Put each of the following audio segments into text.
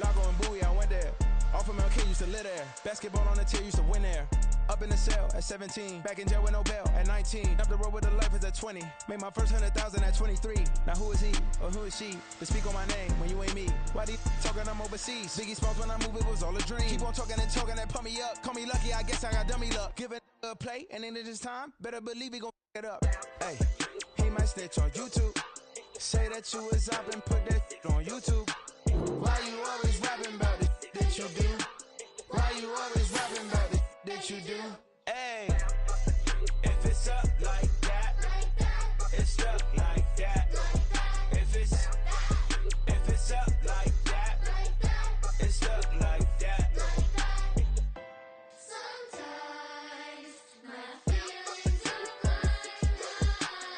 Lago and Bowie, I went there. Off of MLK, used to live there. Basketball on the tier, used to win there. Up in the cell at 17. Back in jail with no bail at 19. Up the road with the life is at 20. Made my first 100,000 at 23. Now who is he or who is she to speak on my name when you ain't me? Why these talking I'm overseas? Biggie Smalls when I move, it was all a dream. Keep on talking and pump me up. Call me lucky, I guess I got dummy luck. Give it a play and then it's time. Better believe he gon' it up. Hey, he might snitch on YouTube. Say that you was up and put that on YouTube. Why you always rapping about the that you do? Why you always rapping about the that you do? Hey, if it's up like that, it's up like that. If it's up like that, it's up like that. Sometimes my feelings are running high.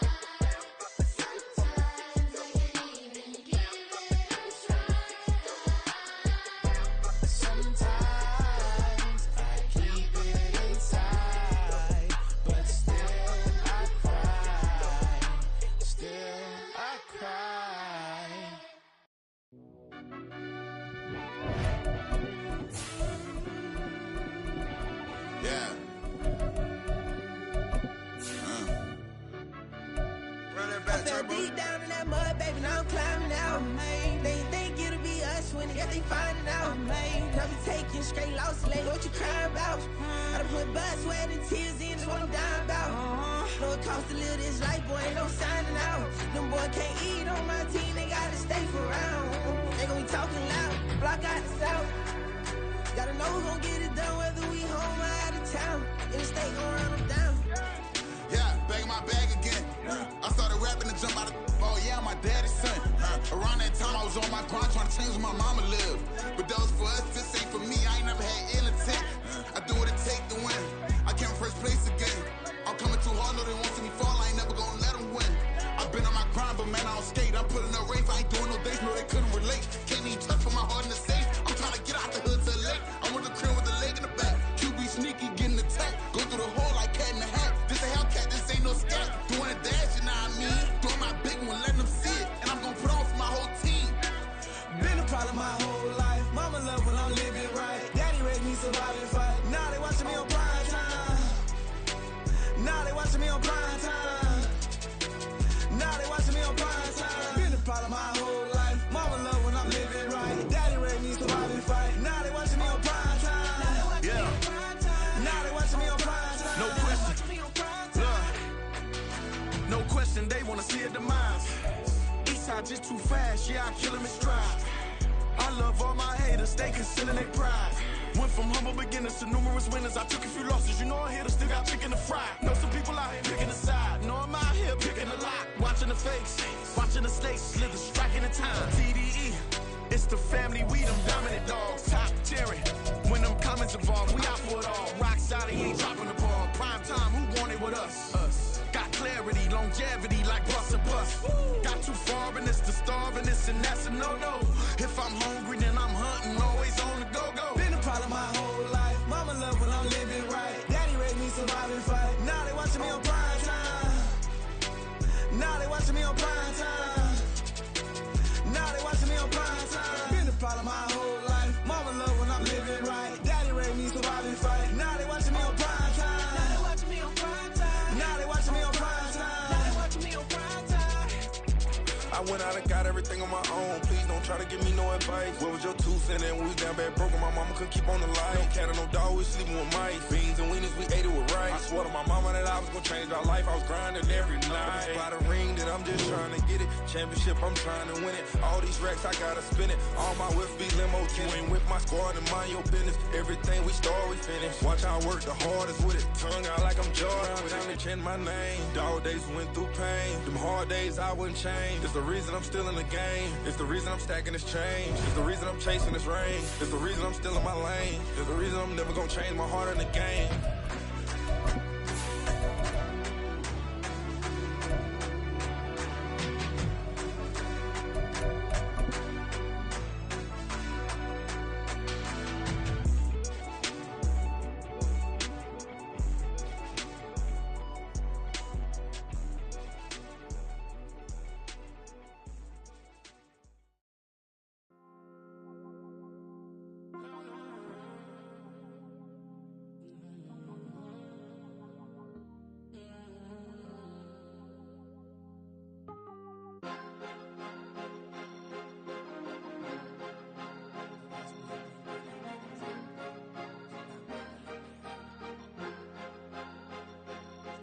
Sometimes I can't even give it a try. Sometimes I keep it inside, but still I cry. Still I cry. Yeah. Run that back, Fell Turbo. deep down in that mud, baby, now I'm climbing out. Man, they think it'll be us when they got they finding out. Man, now we taking straight loss, lady, what you crying about? I done put blood, sweat, and tears in, that's what I'm dying about. Know it costs to live this life, boy, ain't no signing out. Them boy can't eat on my team, they gotta stay for round. They gon' be talking loud, block out the south. Gotta know who gon' get it done, whether we home or out of town. In the state gon' run them down. Yeah, back in my bag again. I started rapping to jump out of. Oh yeah, I'm my daddy's son. Around that time I was on my grind trying to change where my mama lived. But that was for us, this ain't for me. I ain't never had ill intent. I do what it take to win. I came first place again. I'm coming too hard, no they won't see me fall. I ain't never gonna let them win. I've been on my grind, but man I don't skate. I'm putting up race, I ain't doing no days, no they couldn't relate. Can't even touch for my heart in the safe. I'm trying to get out the hood to the lake. I'm with the crib with the leg in the back. QB sneaky, getting attacked. Go through the hole like cat in the hat. This a Hellcat, this ain't no scat. Doing a dash, you know what I mean? Doing my big one, letting them see it. And I'm gonna put on for my whole team. Been a problem my whole life. Mama love when I'm living right. Daddy raised me survive and fight. Now they watching me on prime time. Now they watching me on prime time. Now they watching me on prime time. Been a problem my whole life. Mama love when I'm living right. Daddy raised me survive and fight. Now they watching me on prime time. Yeah, Now they watching me on prime time. no question. Look, no question, they wanna see a demise. Eastside just too fast, yeah, I kill him in stride. I love all my haters, they concealing their pride. Went from humble beginners to numerous winners. I took a few losses, you know I hit, still got chicken to fry. Know some people out here picking a side. Know I'm out here picking a lot. Watching the fakes, watching the snakes slither, striking the time. TDE, it's the family, we them dominant dogs. Top tiering, when them comments involved, we out for it all. Rock solid, he ain't dropping the ball. Prime time, who want it with us? Us. Got clarity, longevity like bus and bus. Got too far and it's the starving, this and that's a no-no. If I'm hungry, then I'm hunting, always on the go-go. Been a problem my whole life. Mama love when I'm living right. Daddy raised me survive and fight. Now they watching me on prime time. Now they watching me on prime time. Now they watching me on prime time. Been a problem my whole life. Mama love when I'm living right. Daddy raised me survive and fight. Now they watching me on prime time. Now they watching me on prime time. Now they watching me on prime time. Now they watching me on prime time. I went out and got everything on my own. Please don't try to give me no advice. What was your 2 cents and we was down bad broke and my mama couldn't keep on the light. No cat or no dog, we sleeping with mice. Beans and weenies, we ate it with rice. I swore to my mama that I was gonna change our life. I was grinding every night. By the ring that I'm just trying to get it. Championship, I'm trying to win it. All these racks, I gotta spin it. All my whips be limo 10. You ain't with my squad and mind your business. Everything we start, we finish. Watch how I work the hardest with it. Tongue out like I'm Jordan. Time to change my name. Dog days went through pain. Them hard days I wouldn't change. It's the reason I'm still in the game. It's the reason I'm stacking this change. It's the reason I'm chasing this rain. It's the reason I'm still in my lane. It's the reason I'm never gonna change my heart in the game.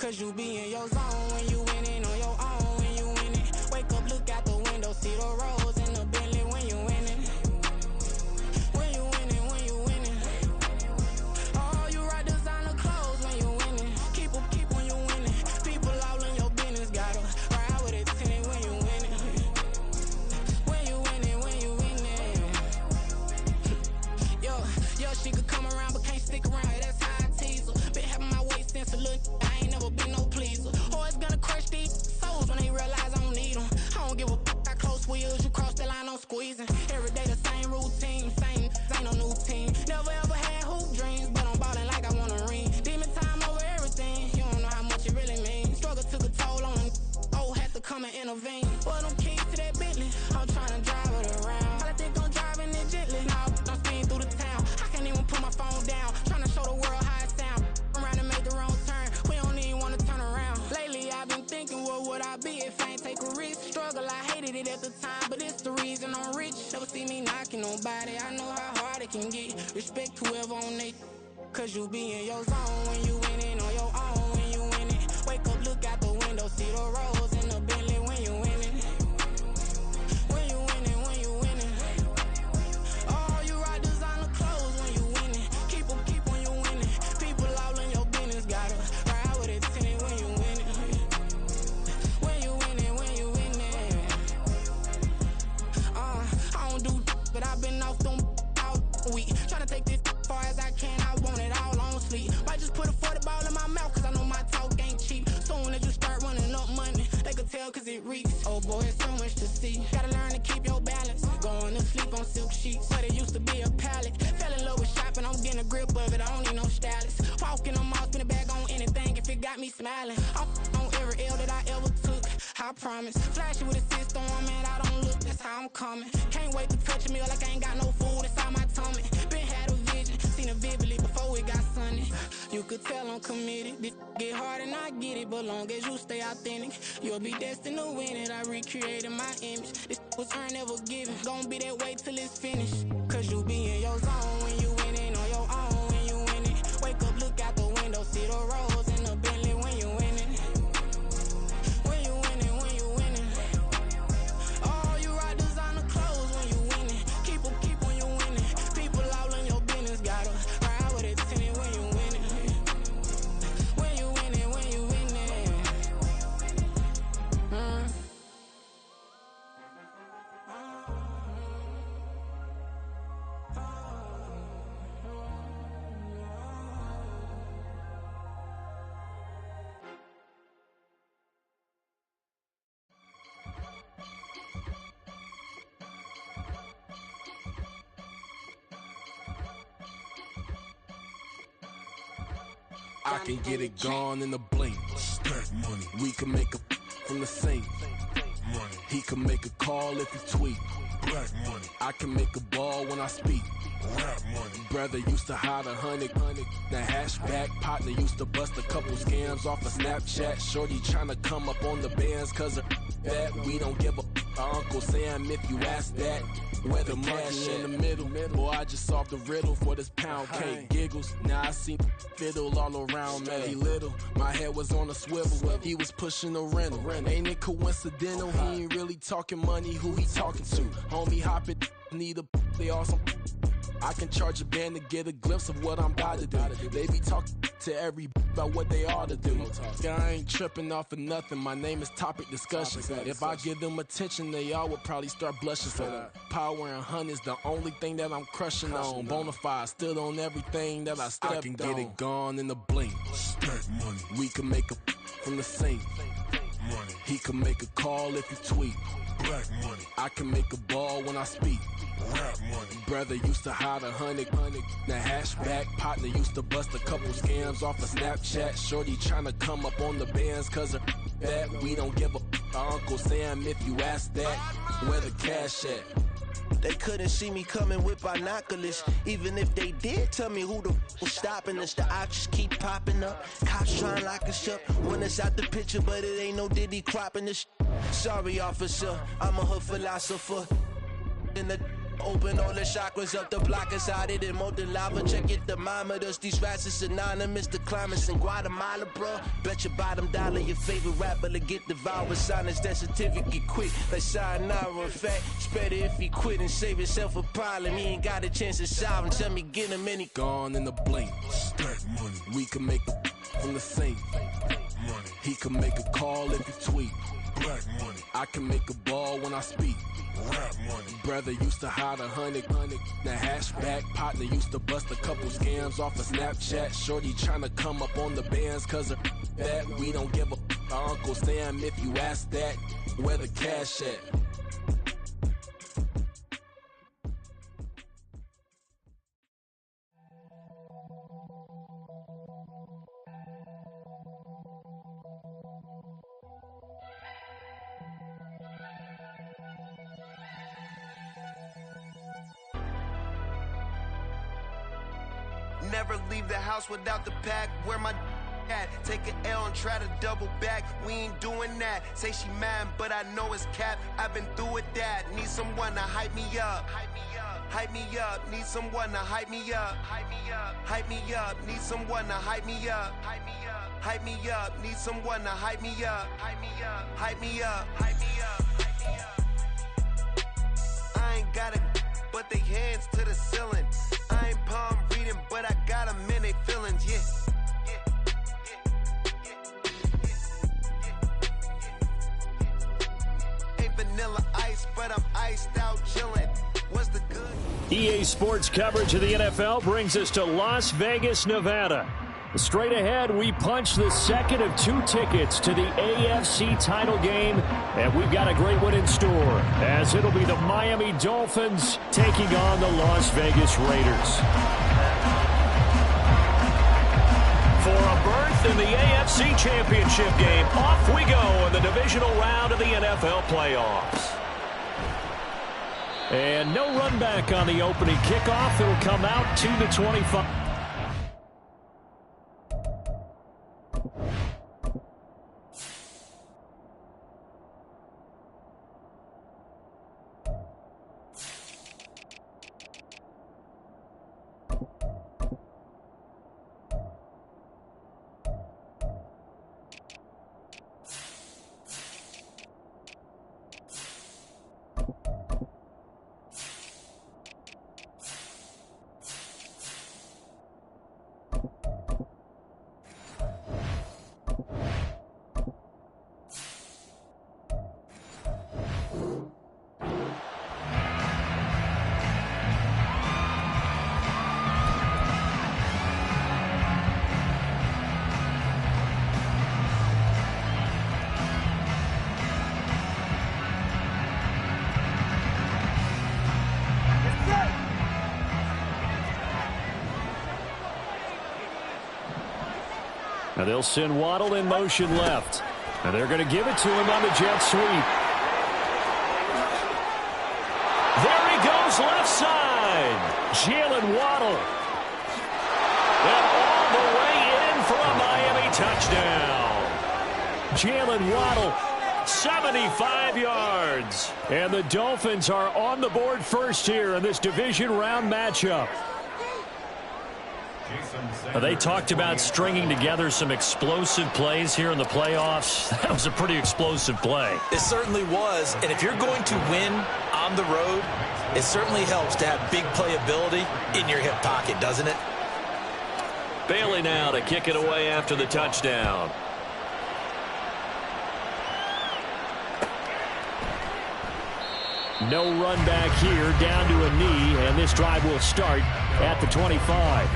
Cause you be in your zone when you winning on your own when you winning. Wake up, look out the window, see the rose in the Bentley when you winning. When you winning, when you winning. Oh, you rock designer clothes when you winning. Keep when you winning. People all in your business, gotta ride with it tinted when you winning. When you winning, when you winning. Yo, she could come around but can't stick around. That's how I tease her. Been having my waist since a little. I ain't never been no pleaser. Always gonna crush these souls when they realize I don't need them. I don't give a f***. I close wheels, you cross the line, I'm squeezing. Every day the same routine, same ain't no new team. Never ever had hoop dreams, but I'm ballin' like I want a ring. Demon time over everything, you don't know how much it really means. Struggle took a toll on them. Oh, had to come and intervene. Boy, them keys to that Bentley, I'm tryna drive it around. I think I'm driving it gently. Now I'm speeding through the town. I can't even put my phone down. Tryna show the world how it sound. Around and make the wrong turn. We don't even wanna turn around. Lately I've been thinking, what would I be if I ain't take a risk? Struggle, I hated it at the time, but it's the reason I'm rich. Never see me knocking nobody. I know how hard it can get. Respect whoever on they. Cause you be in your zone when you winning on your own when you winning. Wake up, look out the window, see the rose in the Bentley when you winning. When you winning, when you winning. Oh, you rock designer clothes when you winning. Keep when you winning. People all in your business, gotta ride with it tinted when you winning. When you winning, when you winning. I don't do but I've been off them all week. Tryna take this far as I can, I want it all on sleep. Might just put a 40 ball in my mouth, cause I know my talk ain't cheap. Soon as you start running up money, they could tell cause it reeks. Oh boy, it's so much to see. Gotta learn to keep your balance. Going to sleep on silk sheets, but it used to be a pallet. Fell in love with shopping, I'm getting a grip of it, I don't need no stylist. Walking on mouth, spin a bag on anything if it got me smiling. I'm on every L that I ever took, I promise. Flashy with a system on, man, I don't look, that's how I'm coming. Can't wait to touch a meal like I ain't got no food inside my tummy. Been had a vision, seen it vividly before it got sunny. You could tell I'm committed. This get hard and I get it, but long as you stay authentic, you'll be destined to win it. I recreated my image. This was earned, never given. Gonna be that way till it's finished. Cause you be in your zone when you winning on your own when you winning. Wake up, look out the window, see the rose in the Bentley when you winning. When you winning, when you winning. Oh, you rock designer clothes when you winning. Keep when you winning. People all in your business, gotta ride with it tinted when you winning. When you winning, when you winning. I can get it gone in a blink. Stack money. We can make a from the sink. Money. He can make a call if he tweet. Black money. I can make a ball when I speak. Rap money. Brother used to hide 100. The hashback partner used to bust a couple scams off of Snapchat. Shorty tryna come up on the bands cause of that. We don't give a Uncle Sam if you ask that. Where the money in the middle. Boy, I just solved the riddle for this pound cake. Giggles, now I see fiddle all around me. He little, my head was on a swivel. He was pushing a rental. Ain't it coincidental? He ain't really talking money, who he talking to? Homie hopping, need a they awesome. I can charge a band to get a glimpse of what I'm about to do. They be talking to every about what they ought to do. I ain't tripping off of nothing. My name is Topic Discussion. If I give them attention, they all would probably start blushing. So power and hunt is the only thing that I'm crushing on. Bonafide stood on everything that I stepped on. I can get it gone in a blink. Stack money. We can make a from the sink. Money. He can make a call if he tweet. Black money. I can make a ball when I speak. Rap money. Brother used to hide 100. The hashback partner used to bust a couple scams off of Snapchat. Shorty tryna come up on the bands cause of that. We don't give a Uncle Sam if you ask that. Where the cash at? They couldn't see me coming with binoculars. Even if they did, tell me who the was stopping us. The options keep popping up. Cops trying to lock us up. When it's out the picture, but it ain't no Diddy cropping this. Sorry, officer, I'm a hood philosopher. In the Open all the chakras up, the block is out, it molten lava. Check it, thermometers, these rats is synonymous. The climates in Guatemala, bro. Bet your bottom dollar your favorite rapper to get devoured. Sign his death certificate quick, like sayonara. In fact, it's better if he quit and save himself a problem. He ain't got a chance to solve him. Tell me, get him any. Gone in the blink. Stack money. We can make a from the sink. Money. He can make a call if he tweet. Black money. I can make a ball when I speak. Rap money. Brother used to hide 100, the hashback. Partner used to bust a couple scams off of Snapchat. Shorty tryna come up on the bands cause of that. We don't give a Uncle Sam if you ask that. Where the cash at? Never leave the house without the pack. Where my at? Take an L and try to double back. We ain't doing that. Say she mad, but I know it's cap. I've been through with that. Need someone to hype me up. Hype me up. Need someone to hype me up. Hype me up. Need someone to hype me up. Hype me up. Need someone to hype me up. Hype me up. Hype me up. I ain't got it, but they hands to the ceiling. I ain't palm reading, but I got them in they feelings, yeah. Ain't vanilla ice, but I'm iced out chillin'. What's the good? EA Sports coverage of the NFL brings us to Las Vegas, Nevada. Straight ahead, we punch the second of 2 tickets to the AFC title game, and we've got a great one in store, as it'll be the Miami Dolphins taking on the Las Vegas Raiders. For a berth in the AFC Championship game, off we go in the divisional round of the NFL playoffs. And no run back on the opening kickoff. It'll come out to the 25. Now they'll send Waddle in motion left. And they're going to give it to him on the jet sweep. There he goes left side. Jalen Waddle. And all the way in for a Miami touchdown. Jalen Waddle, 75 yards. And the Dolphins are on the board first here in this division round matchup. They talked about stringing together some explosive plays here in the playoffs. That was a pretty explosive play. It certainly was. And if you're going to win on the road, it certainly helps to have big playability in your hip pocket, doesn't it? Bailey now to kick it away after the touchdown. No run back here, down to a knee, and this drive will start at the 25.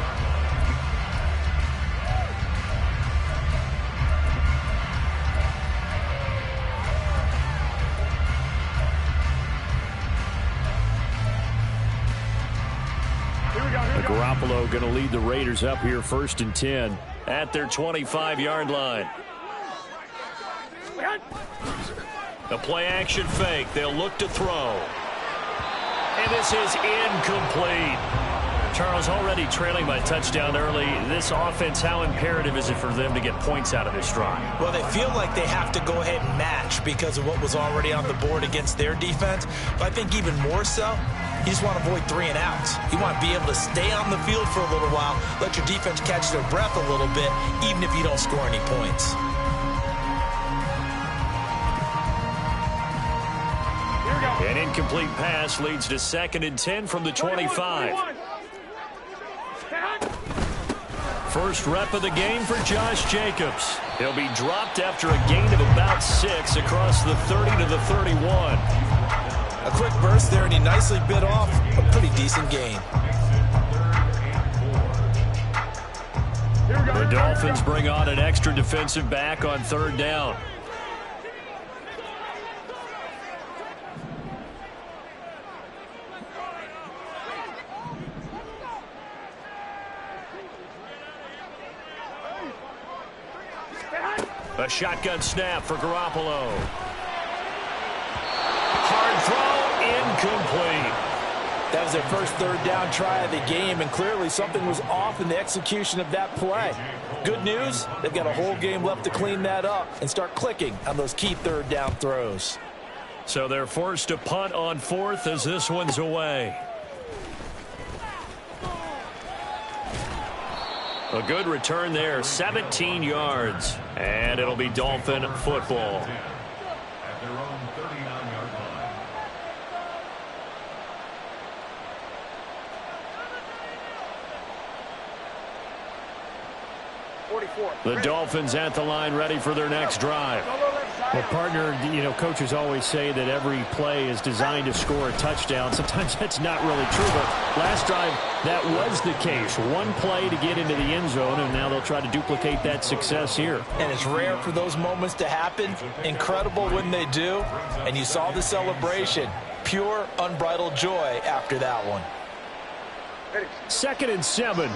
Garoppolo going to lead the Raiders up here 1st and 10 at their 25-yard line. The play action fake. They'll look to throw. And this is incomplete. Charles, already trailing by touchdown early. This offense, how imperative is it for them to get points out of this drive? Well, they feel like they have to go ahead and match because of what was already on the board against their defense. But I think even more so, you just want to avoid 3 and outs. You want to be able to stay on the field for a little while, let your defense catch their breath a little bit, even if you don't score any points. An incomplete pass leads to 2nd and 10 from the 25. First rep of the game for Josh Jacobs. He'll be dropped after a gain of about 6 across the 30 to the 31. A quick burst there, and he nicely bit off a pretty decent gain. The Dolphins bring on an extra defensive back on 3rd down. A shotgun snap for Garoppolo. Hard throw, incomplete. That was their first 3rd down try of the game, and clearly something was off in the execution of that play. Good news, they've got a whole game left to clean that up and start clicking on those key 3rd down throws. So they're forced to punt on 4th as this one's away. A good return there, 17 yards. And it'll be Dolphin football. At their own 39-yard line. The Dolphins at the line ready for their next drive. Well, partner, coaches always say that every play is designed to score a touchdown. Sometimes that's not really true, but last drive, that was the case. One play to get into the end zone, and now they'll try to duplicate that success here. And it's rare for those moments to happen. Incredible when they do. And you saw the celebration. Pure, unbridled joy after that one. 2nd and 7.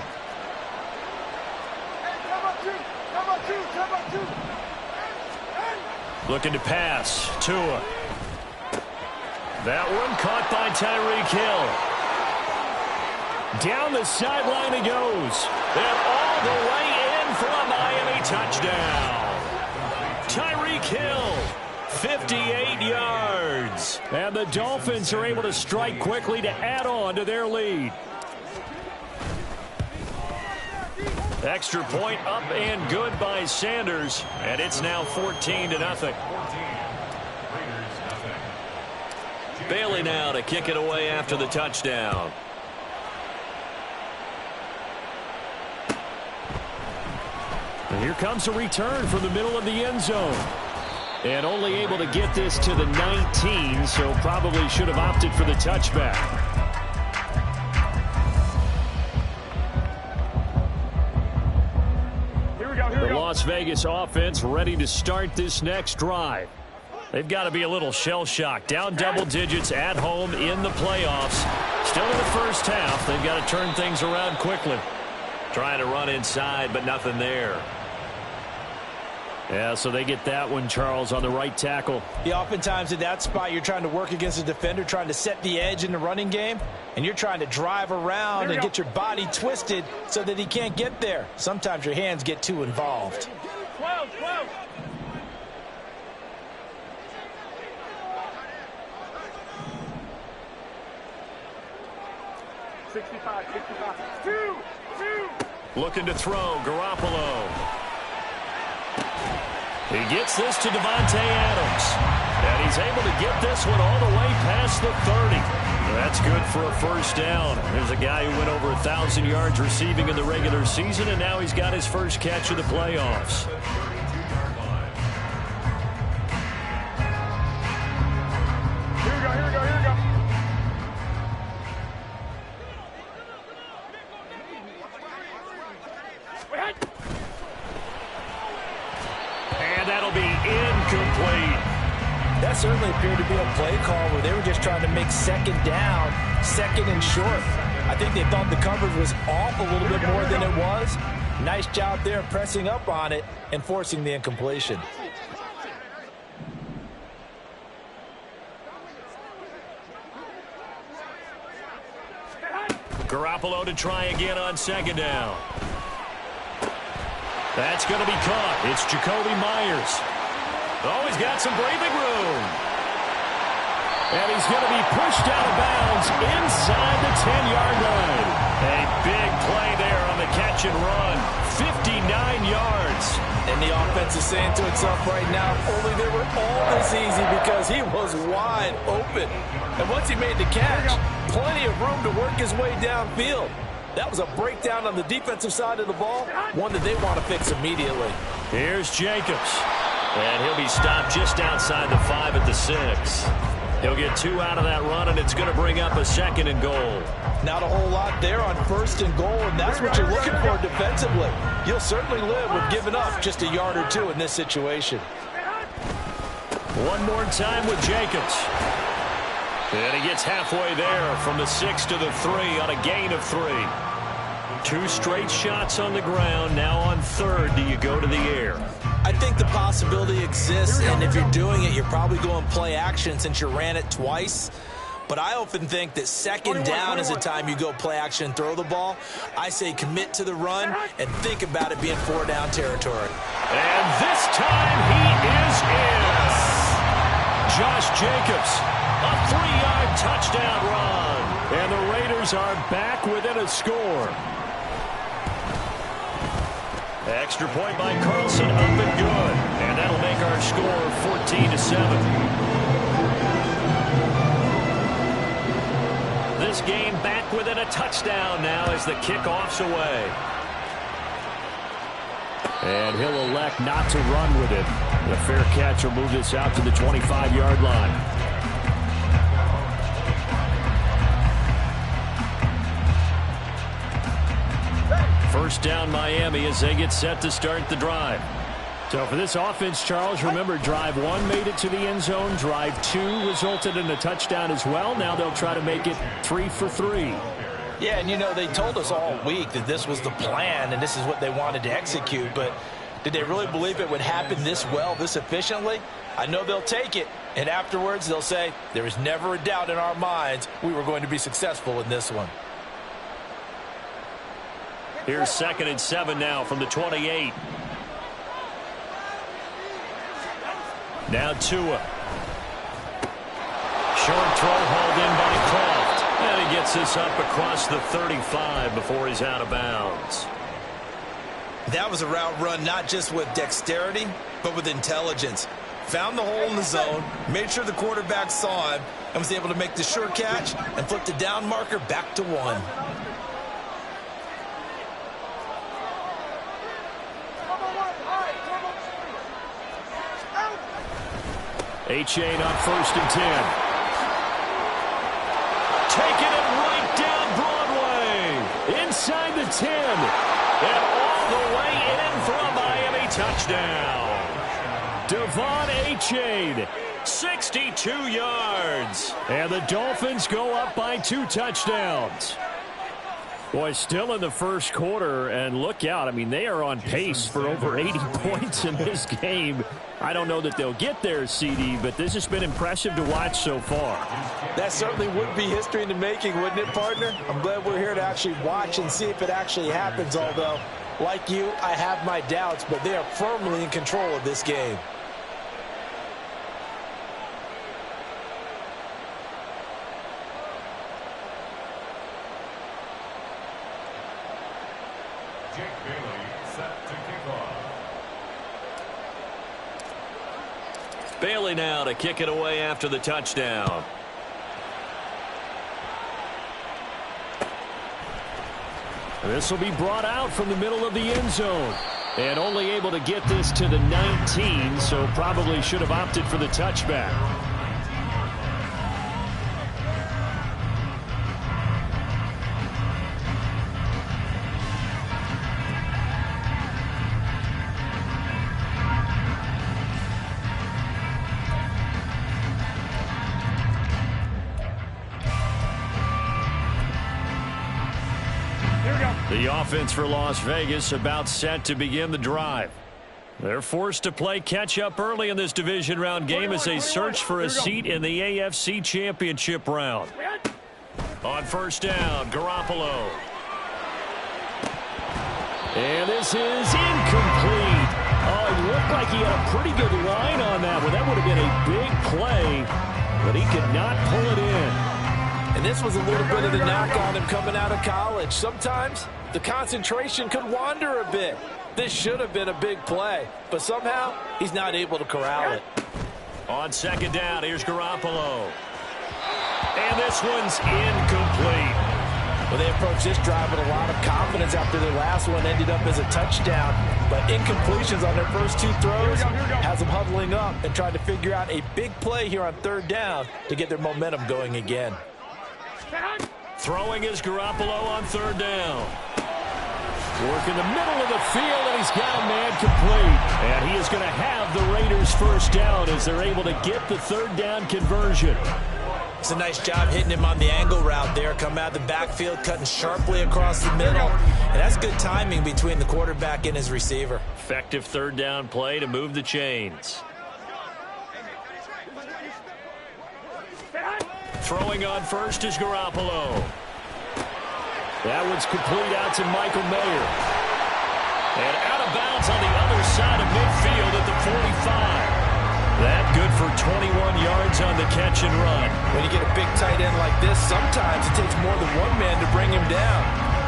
Looking to pass. Tua. That one caught by Tyreek Hill. Down the sideline he goes. And all the way in for a Miami touchdown. Tyreek Hill, 58 yards. And the Dolphins are able to strike quickly to add on to their lead. Extra point up and good by Sanders, and it's now 14-0. Bailey now to kick it away after the touchdown. And here comes a return from the middle of the end zone. And only able to get this to the 19, so probably should have opted for the touchback. The Las Vegas offense ready to start this next drive. They've got to be a little shell-shocked. Down double digits at home in the playoffs. Still in the first half. They've got to turn things around quickly. Trying to run inside, but nothing there. Yeah, so they get that one, Charles, on the right tackle. Yeah, oftentimes in that spot, you're trying to work against a defender, trying to set the edge in the running game, and you're trying to drive around and get your body twisted so that he can't get there. Sometimes your hands get too involved. 12. 65. 2. Looking to throw, Garoppolo. He gets this to Devontae Adams. And he's able to get this one all the way past the 30. That's good for a first down. There's a guy who went over 1,000 yards receiving in the regular season, and now he's got his first catch of the playoffs. Here we go. And that'll be incomplete. That certainly appeared to be a play call where they were just trying to make second down, second and short. I think they thought the coverage was off a little bit more than it was. Nice job there pressing up on it and forcing the incompletion. Garoppolo to try again on second down. That's going to be caught. It's Jacoby Myers. Oh, he's got some breathing room. And he's going to be pushed out of bounds inside the 10-yard line. A big play there on the catch and run. 59 yards. And the offense is saying to itself right now, if only they were all this easy, because he was wide open. And once he made the catch, plenty of room to work his way downfield. That was a breakdown on the defensive side of the ball, one that they want to fix immediately. Here's Jacobs. And he'll be stopped just outside the 5 at the 6. He'll get 2 out of that run, and it's going to bring up a 2nd and goal. Not a whole lot there on 1st and goal, and that's what you're looking for defensively. You'll certainly live with giving up just a yard or 2 in this situation. One more time with Jacobs. And he gets halfway there from the 6 to the 3 on a gain of 3. 2 straight shots on the ground. Now on 3rd, do you go to the air? I think the possibility exists, and if you're doing it, you're probably going play action since you ran it twice. But I often think that 2nd down is the time you go play action and throw the ball. I say commit to the run and think about it being 4-down territory. And this time he is in. Josh Jacobs, a 3-yard touchdown run. And the Raiders are back within a score. Extra point by Carlson, up and good. And that'll make our score 14-7. This game back within a touchdown now as the kickoff's away. And he'll elect not to run with it. The fair catch will move this out to the 25-yard line. First down Miami as they get set to start the drive. So for this offense, Charles, remember, drive 1 made it to the end zone. Drive 2 resulted in a touchdown as well. Now they'll try to make it 3 for 3. Yeah, and you know, they told us all week that this was the plan and this is what they wanted to execute. But did they really believe it would happen this well, this efficiently? I know they'll take it. And afterwards, they'll say, there was never a doubt in our minds we were going to be successful in this one. Here's 2nd and 7 now from the 28. Now Tua. Short throw hauled in by Croft. And he gets this up across the 35 before he's out of bounds. That was a route run not just with dexterity, but with intelligence. Found the hole in the zone, made sure the quarterback saw him, and was able to make the sure catch and flip the down marker back to 1. Achane on 1st and 10. Taking it right down Broadway. Inside the 10. And all the way in for a Miami touchdown. Devon Achane, 62 yards. And the Dolphins go up by 2 touchdowns. Boy, still in the first quarter, and look out. I mean, they are on pace for over 80 points in this game. I don't know that they'll get there, CD, but this has been impressive to watch so far. That certainly would be history in the making, wouldn't it, partner? I'm glad we're here to actually watch and see if it actually happens, although, like you, I have my doubts, but they are firmly in control of this game. Bailey now to kick it away after the touchdown. This will be brought out from the middle of the end zone. And only able to get this to the 19, so probably should have opted for the touchback. The offense for Las Vegas about set to begin the drive. They're forced to play catch-up early in this division round game as they search for a seat in the AFC Championship round. On 1st down, Garoppolo. And this is incomplete. Oh, it looked like he had a pretty good line on that one. That would have been a big play. but he could not pull it in. And this was a little bit of the knock on him coming out of college. Sometimes the concentration could wander a bit. This should have been a big play, but somehow he's not able to corral it. On second down, here's Garoppolo. And this one's incomplete. Well, they approached this drive with a lot of confidence after their last one ended up as a touchdown. But incompletions on their first two throws has them huddling up and trying to figure out a big play here on third down to get their momentum going again. Throwing is Garoppolo on third down. Work in the middle of the field, and he's got a man complete. And he is going to have the Raiders first down as they're able to get the third down conversion. It's a nice job hitting him on the angle route there. Coming out of the backfield, cutting sharply across the middle. And that's good timing between the quarterback and his receiver. Effective third down play to move the chains. Throwing on first is Garoppolo. That one's complete out to Michael Mayer. And out of bounds on the other side of midfield at the 45. That good for 21 yards on the catch and run. When you get a big tight end like this, sometimes it takes more than one man to bring him down.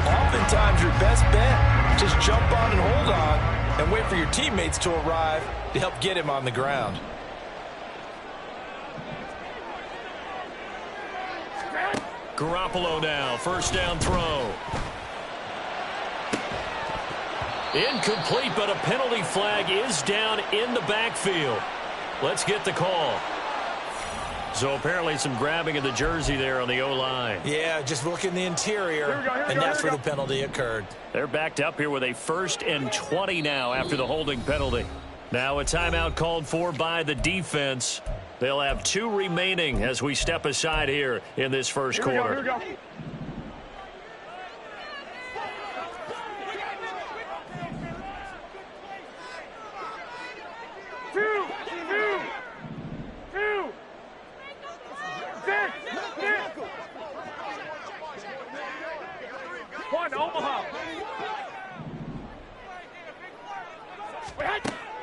Oftentimes your best bet, just jump on and hold on and wait for your teammates to arrive to help get him on the ground. Garoppolo now, first down throw. Incomplete, but a penalty flag is down in the backfield. Let's get the call. So apparently some grabbing of the jersey there on the O-line. Yeah, just look in the interior, and that's where the penalty occurred. They're backed up here with a 1st and 20 now after the holding penalty. Now a timeout called for by the defense. They'll have 2 remaining as we step aside here in this first quarter. Here we go.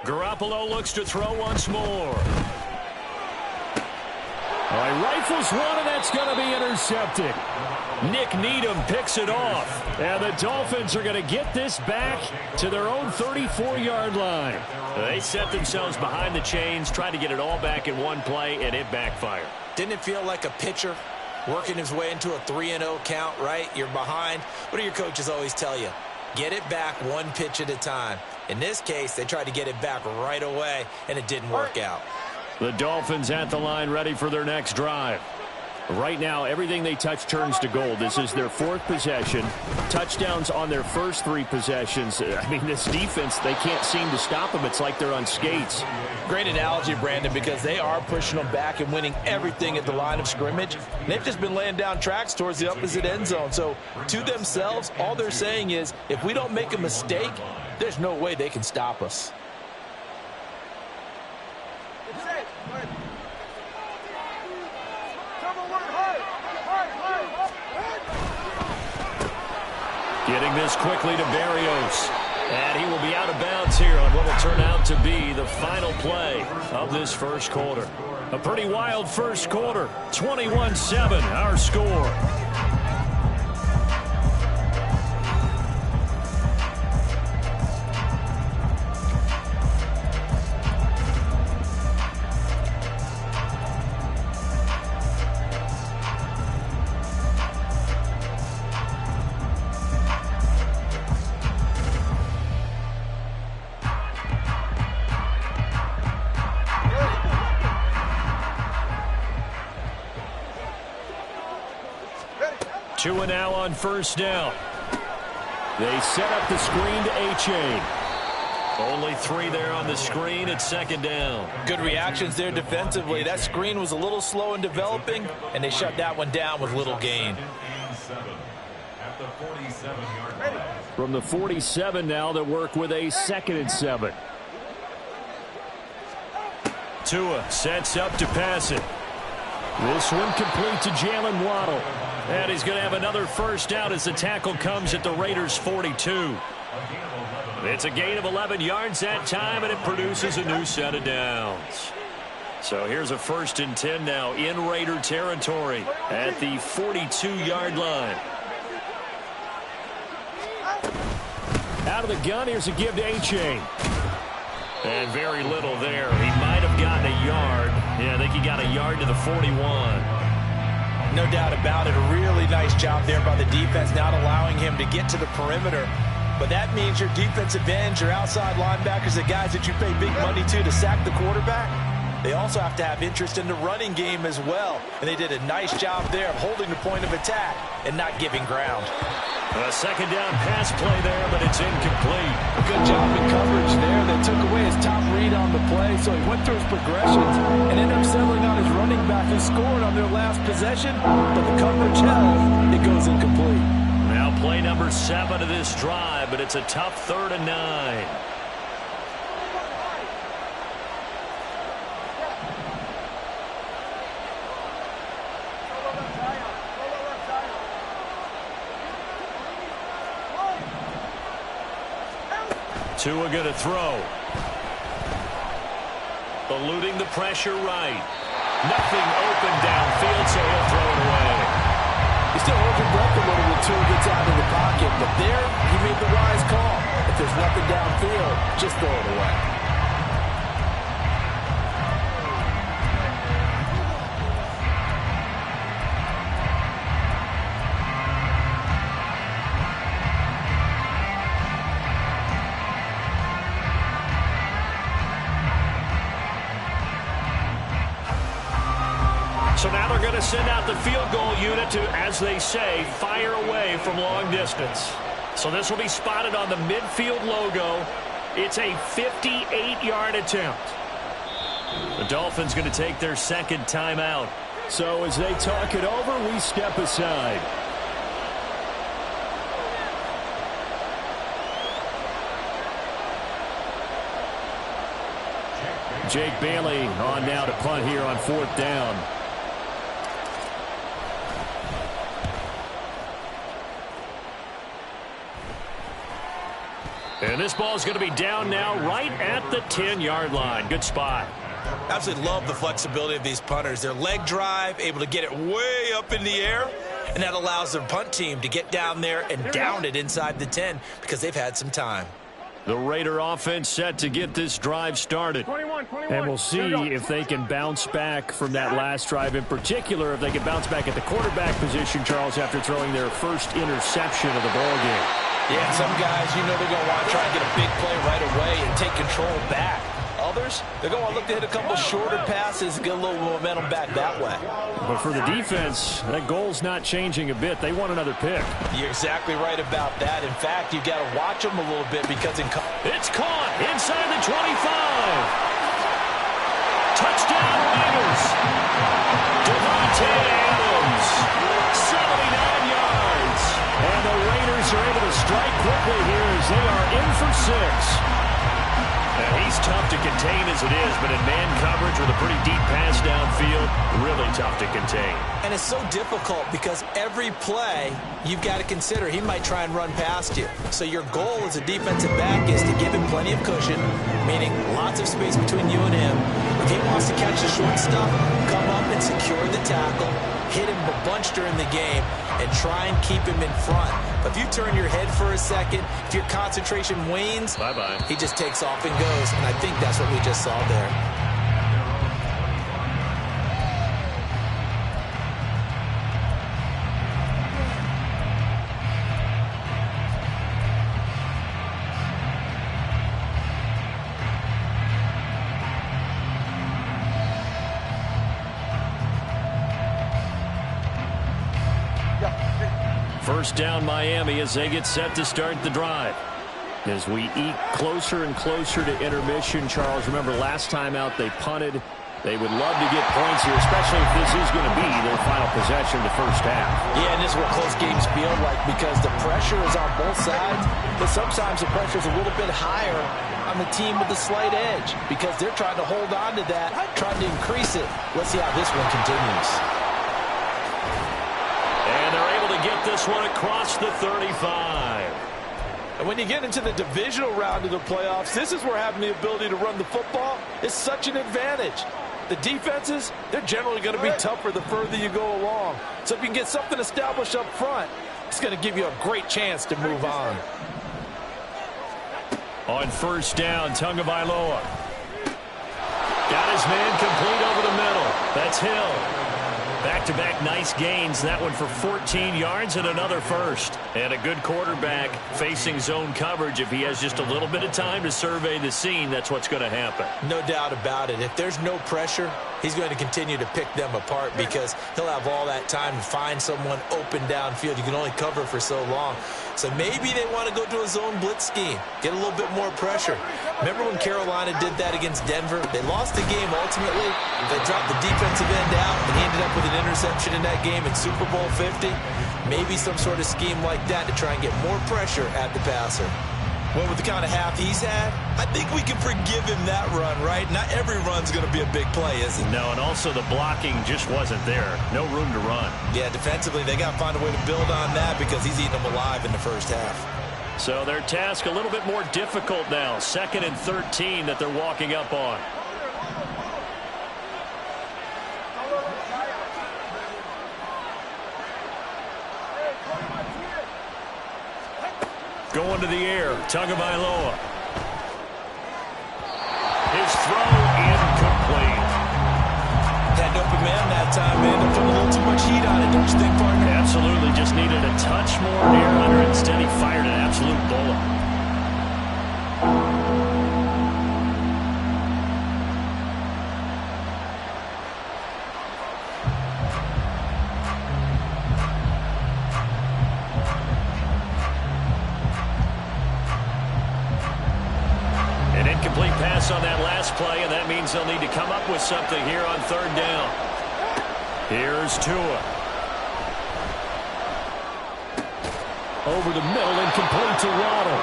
Garoppolo looks to throw once more. All right, rifles one, and that's going to be intercepted. Nick Needham picks it off. And the Dolphins are going to get this back to their own 34-yard line. They set themselves behind the chains, tried to get it all back in one play, and it backfired. Didn't it feel like a pitcher working his way into a 3-0 count, right? You're behind. What do your coaches always tell you? Get it back one pitch at a time. In this case, they tried to get it back right away, and it didn't work out. The Dolphins at the line ready for their next drive. Right now, everything they touch turns to gold. This is their 4th possession. Touchdowns on their first 3 possessions. I mean, this defense, they can't seem to stop them. It's like they're on skates. Great analogy, Brandon, because they are pushing them back and winning everything at the line of scrimmage. They've just been laying down tracks towards the opposite end zone. So, to themselves, all they're saying is, if we don't make a mistake, there's no way they can stop us. Getting this quickly to Berrios. And he will be out of bounds here on what will turn out to be the final play of this first quarter. A pretty wild first quarter. 21-7, our score. Two and now on first down. They set up the screen to A-Chain. Only 3 there on the screen at second down. Good reactions there defensively. That screen was a little slow in developing, and they shut that one down with little gain. From the 47 now, they work with a 2nd and 7. Tua sets up to pass it. This one complete to Jalen Waddle. And he's going to have another first down as the tackle comes at the Raiders' 42. It's a gain of 11 yards that time, and it produces a new set of downs. So here's a 1st and 10 now in Raider territory at the 42-yard line. Out of the gun, here's a give to A-Chain. And very little there. He might have gotten a yard. Yeah, I think he got a yard to the 41. No doubt about it. A really nice job there by the defense, not allowing him to get to the perimeter. But that means your defensive ends, your outside linebackers, the guys that you pay big money to sack the quarterback, they also have to have interest in the running game as well. And they did a nice job there of holding the point of attack and not giving ground. A 2nd down pass play there, but it's incomplete. A good job in coverage there. They took away his top read on the play, so he went through his progressions and ended up settling on his running back who scored on their last possession, but the coverage held. It goes incomplete. Now play number 7 of this drive, but it's a tough 3rd and 9. Tua going to throw. Eluding the pressure right. Nothing open downfield, so he'll throw it away. He still holds your breath a little when Tua gets out of the pocket, but there he made the wise call. If there's nothing downfield, just throw it away. So now they're going to send out the field goal unit to, as they say, fire away from long distance. So this will be spotted on the midfield logo. It's a 58-yard attempt. The Dolphins going to take their 2nd timeout. So as they talk it over, we step aside. Jake Bailey on now to punt here on 4th down. And this ball is going to be down now right at the 10-yard line. Good spot. Absolutely love the flexibility of these punters. Their leg drive, able to get it way up in the air, and that allows their punt team to get down there and down it inside the 10 because they've had some time. The Raider offense set to get this drive started. And we'll see if they can bounce back from that last drive. In particular, if they can bounce back at the quarterback position, Charles, after throwing their first interception of the ballgame. Yeah, some guys, you know they're going to want to try and get a big play right away and take control back. Others, they're going to look to hit a couple shorter passes and get a little momentum back that way. But for the defense, that goal's not changing a bit. They want another pick. You're exactly right about that. In fact, you've got to watch them a little bit because it's caught inside the 25. Touchdown Raiders. Devontae Adams, 79 yards. And the Raiders are able to strike quickly here as they are in for 6. Now, he's tough to contain as it is, but in man coverage with a pretty deep pass downfield, really tough to contain. And it's so difficult because every play you've got to consider he might try and run past you. So your goal as a defensive back is to give him plenty of cushion, meaning lots of space between you and him. If he wants to catch the short stuff, come up and secure the tackle, hit him a bunch during the game, and try and keep him in front. But if you turn your head for a second, if your concentration wanes, bye-bye. He just takes off and goes. And I think that's what we just saw there. First down Miami as they get set to start the drive. As we eke closer and closer to intermission, Charles, remember last time out they punted. They would love to get points here, especially if this is going to be their final possession of the first half. Yeah, and this is what close games feel like because the pressure is on both sides, but sometimes the pressure is a little bit higher on the team with the slight edge because they're trying to hold on to that, trying to increase it. Let's see how this one continues. And they're able to get this one across the 35. And when you get into the divisional round of the playoffs, this is where having the ability to run the football is such an advantage. The defenses, they're generally going to be tougher the further you go along. So if you can get something established up front, it's going to give you a great chance to move on. On first down, Tagovailoa. Got his man complete over the middle. That's Hill. Back-to-back nice gains. That one for 14 yards and another first. And a good quarterback facing zone coverage. If he has just a little bit of time to survey the scene, that's what's going to happen. No doubt about it. If there's no pressure, he's going to continue to pick them apart because he'll have all that time to find someone open downfield. You can only cover for so long. So maybe they want to go to a zone blitz scheme, get a little bit more pressure. Remember when Carolina did that against Denver? They lost the game ultimately. They dropped the defensive end out, and he ended up with an interception in that game in Super Bowl 50. Maybe some sort of scheme like that to try and get more pressure at the passer. Well, with the kind of half he's had, I think we can forgive him that run, right? Not every run's going to be a big play, is it? No, and also the blocking just wasn't there. No room to run. Yeah, defensively, they got to find a way to build on that because he's eating them alive in the first half. So their task a little bit more difficult now. 2nd and 13 that they're walking up on. Going to the air, Tagovailoa. His throw incomplete. Had an open man that time, man. They're putting a little too much heat on it, don't you think, partner? Absolutely, just needed a touch more air under it. Instead, he fired an absolute bullet. Incomplete pass on that last play, and that means they'll need to come up with something here on 3rd down. Here's Tua. Over the middle, incomplete to Waddle.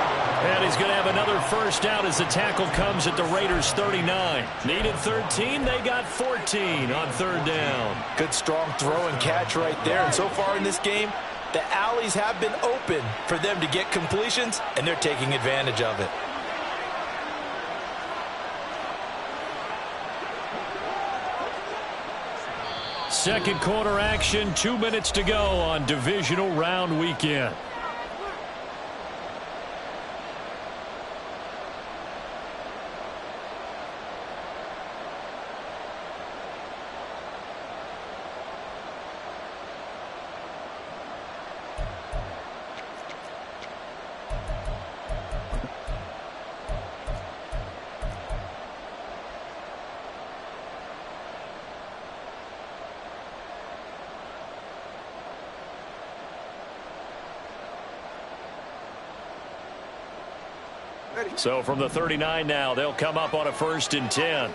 And he's going to have another first down as the tackle comes at the Raiders' 39. Needed 13, they got 14 on 3rd down. Good strong throw and catch right there. And so far in this game, the alleys have been open for them to get completions, and they're taking advantage of it. Second quarter action, 2 minutes to go on divisional round weekend. So from the 39 now, they'll come up on a 1st and 10.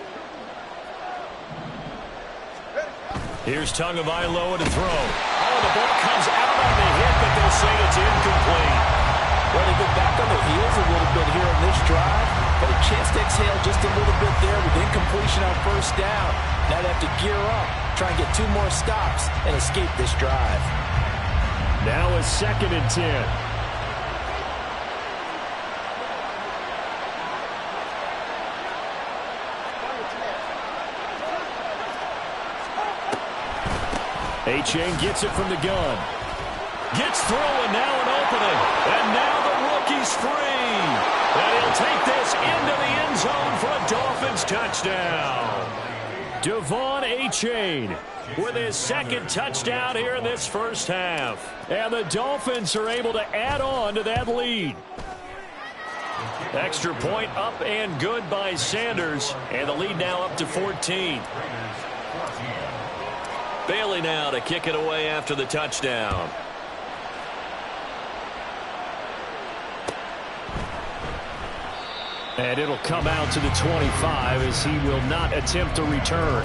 Here's Tagovailoa to throw. Oh, the ball comes out on the hit, but they'll say it's incomplete. Well, they've been back on their heels a little bit here on this drive, but a chance to exhale just a little bit there with incompletion on 1st down. Now they have to gear up, try and get 2 more stops, and escape this drive. Now a 2nd and 10. A-Chain gets it from the gun. Gets through, and now an opening. And now the rookie's free. And he'll take this into the end zone for a Dolphins touchdown. Devon A-Chain with his 2nd touchdown here in this first half. And the Dolphins are able to add on to that lead. Extra point up and good by Sanders. And the lead now up to 14. Bailey now to kick it away after the touchdown. And it'll come out to the 25 as he will not attempt to return.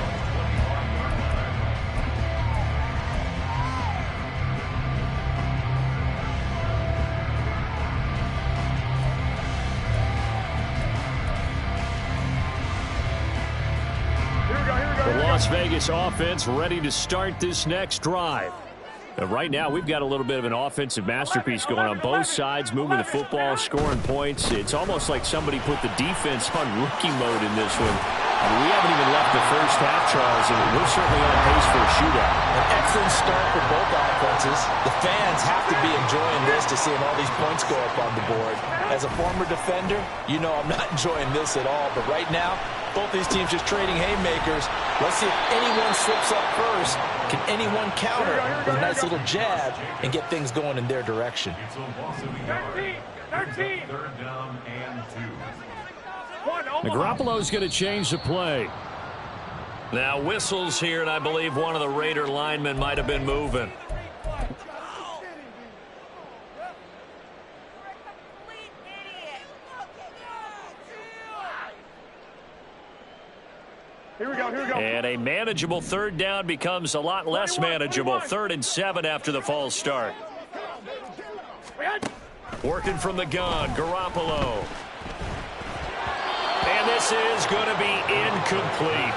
Las Vegas offense ready to start this next drive. And right now, we've got a little bit of an offensive masterpiece going on both sides, moving the football, scoring points. It's almost like somebody put the defense on rookie mode in this one. We haven't even left the first half, Charles, and we're certainly on pace for a shootout. An excellent start for both offenses. The fans have to be enjoying this to seeing all these points go up on the board. As a former defender, you know I'm not enjoying this at all. But right now, both these teams just trading haymakers. Let's see if anyone slips up first. Can anyone counter with a nice little jab and get things going in their direction? It's a loss of a yard. 13. Third down and 2. Garoppolo's going to change the play. Now whistles here, and I believe one of the Raider linemen might have been moving. Here we go. And a manageable third down becomes a lot less manageable. 3rd and 7 after the false start. Working from the gun, Garoppolo. And this is going to be incomplete.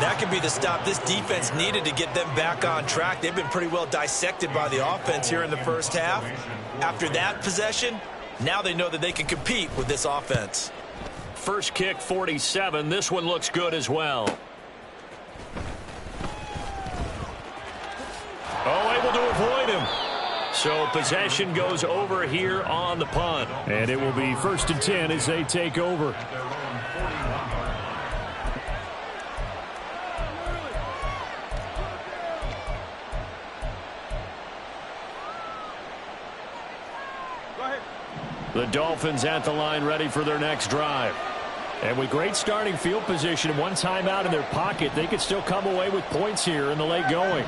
That could be the stop this defense needed to get them back on track. They've been pretty well dissected by the offense here in the first half. After that possession, now they know that they can compete with this offense. First kick, 47. This one looks good as well. Oh, able to avoid him. So possession goes over here on the punt. And it will be 1st and 10 as they take over. The Dolphins at the line ready for their next drive. And with great starting field position, one timeout in their pocket, they could still come away with points here in the late going.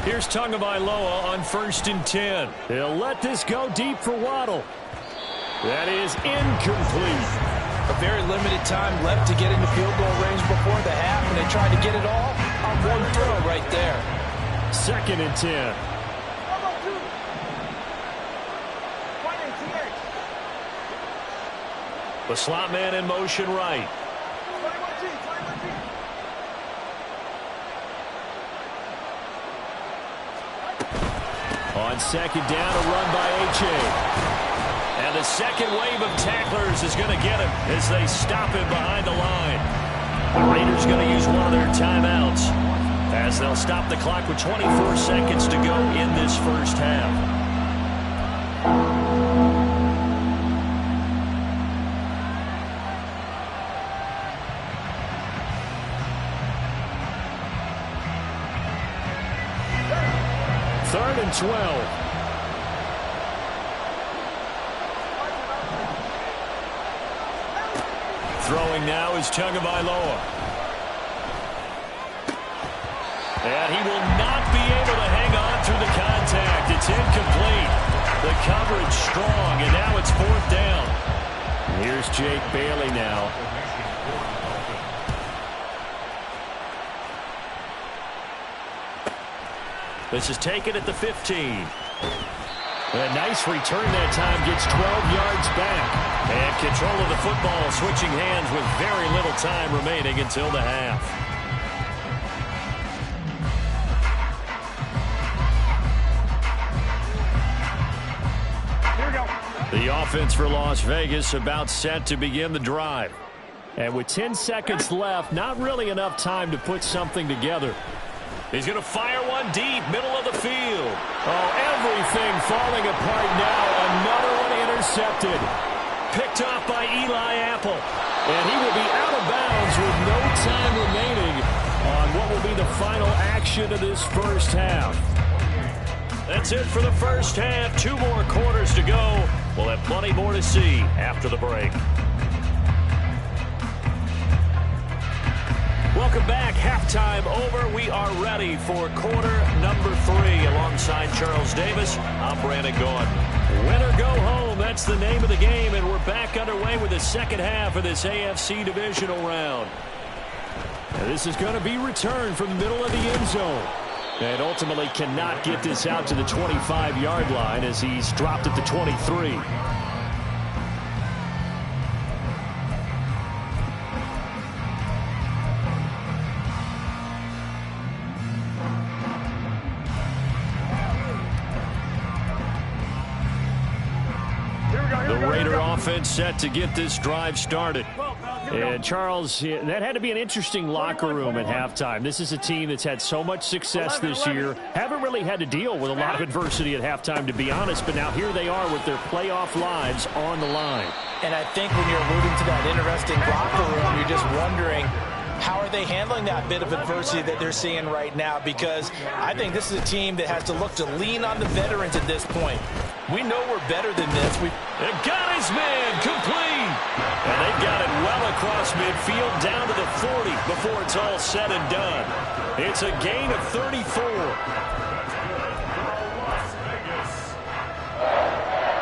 Here's Tagovailoa on 1st and 10. He'll let this go deep for Waddle. That is incomplete. A very limited time left to get into field goal range before the half, and they tried to get it all on one throw right there. 2nd and 10. The slot man in motion right. On 2nd down, a run by H.A. And the second wave of tacklers is going to get him as they stop him behind the line. The Raiders going to use one of their timeouts as they'll stop the clock with 24 seconds to go in this first half. Third and 12. Throwing now is Tagovailoa. And he will not be able to hang on through the contact. It's incomplete. The coverage strong, and now it's 4th down. Here's Jake Bailey now. This is taken at the 15. A nice return that time, gets 12 yards back. And control of the football switching hands with very little time remaining until the half. Here we go. The offense for Las Vegas about set to begin the drive. And with 10 seconds left, not really enough time to put something together. He's going to fire one deep, middle of the field. Oh, everything falling apart now. Another one intercepted. Picked off by Eli Apple. And he will be out of bounds with no time remaining on what will be the final action of this first half. That's it for the first half. 2 more quarters to go. We'll have plenty more to see after the break. Welcome back. Halftime over. We are ready for quarter number 3. Alongside Charles Davis, I'm Brandon Gaudin. Win or go home, that's the name of the game, and we're back underway with the second half of this AFC divisional round. And this is going to be returned from the middle of the end zone. And ultimately cannot get this out to the 25-yard line as he's dropped at the 23. The Raider offense set to get this drive started. And, Charles, that had to be an interesting locker room at halftime. This is a team that's had so much success this year. Haven't really had to deal with a lot of adversity at halftime, to be honest. But now here they are with their playoff lives on the line. And I think when you're alluding to that interesting locker room, you're just wondering, how are they handling that bit of adversity that they're seeing right now? Because I think this is a team that has to look to lean on the veterans at this point. We know we're better than this. They got his man complete. And they got it well across midfield down to the 40 before it's all said and done. It's a gain of 34.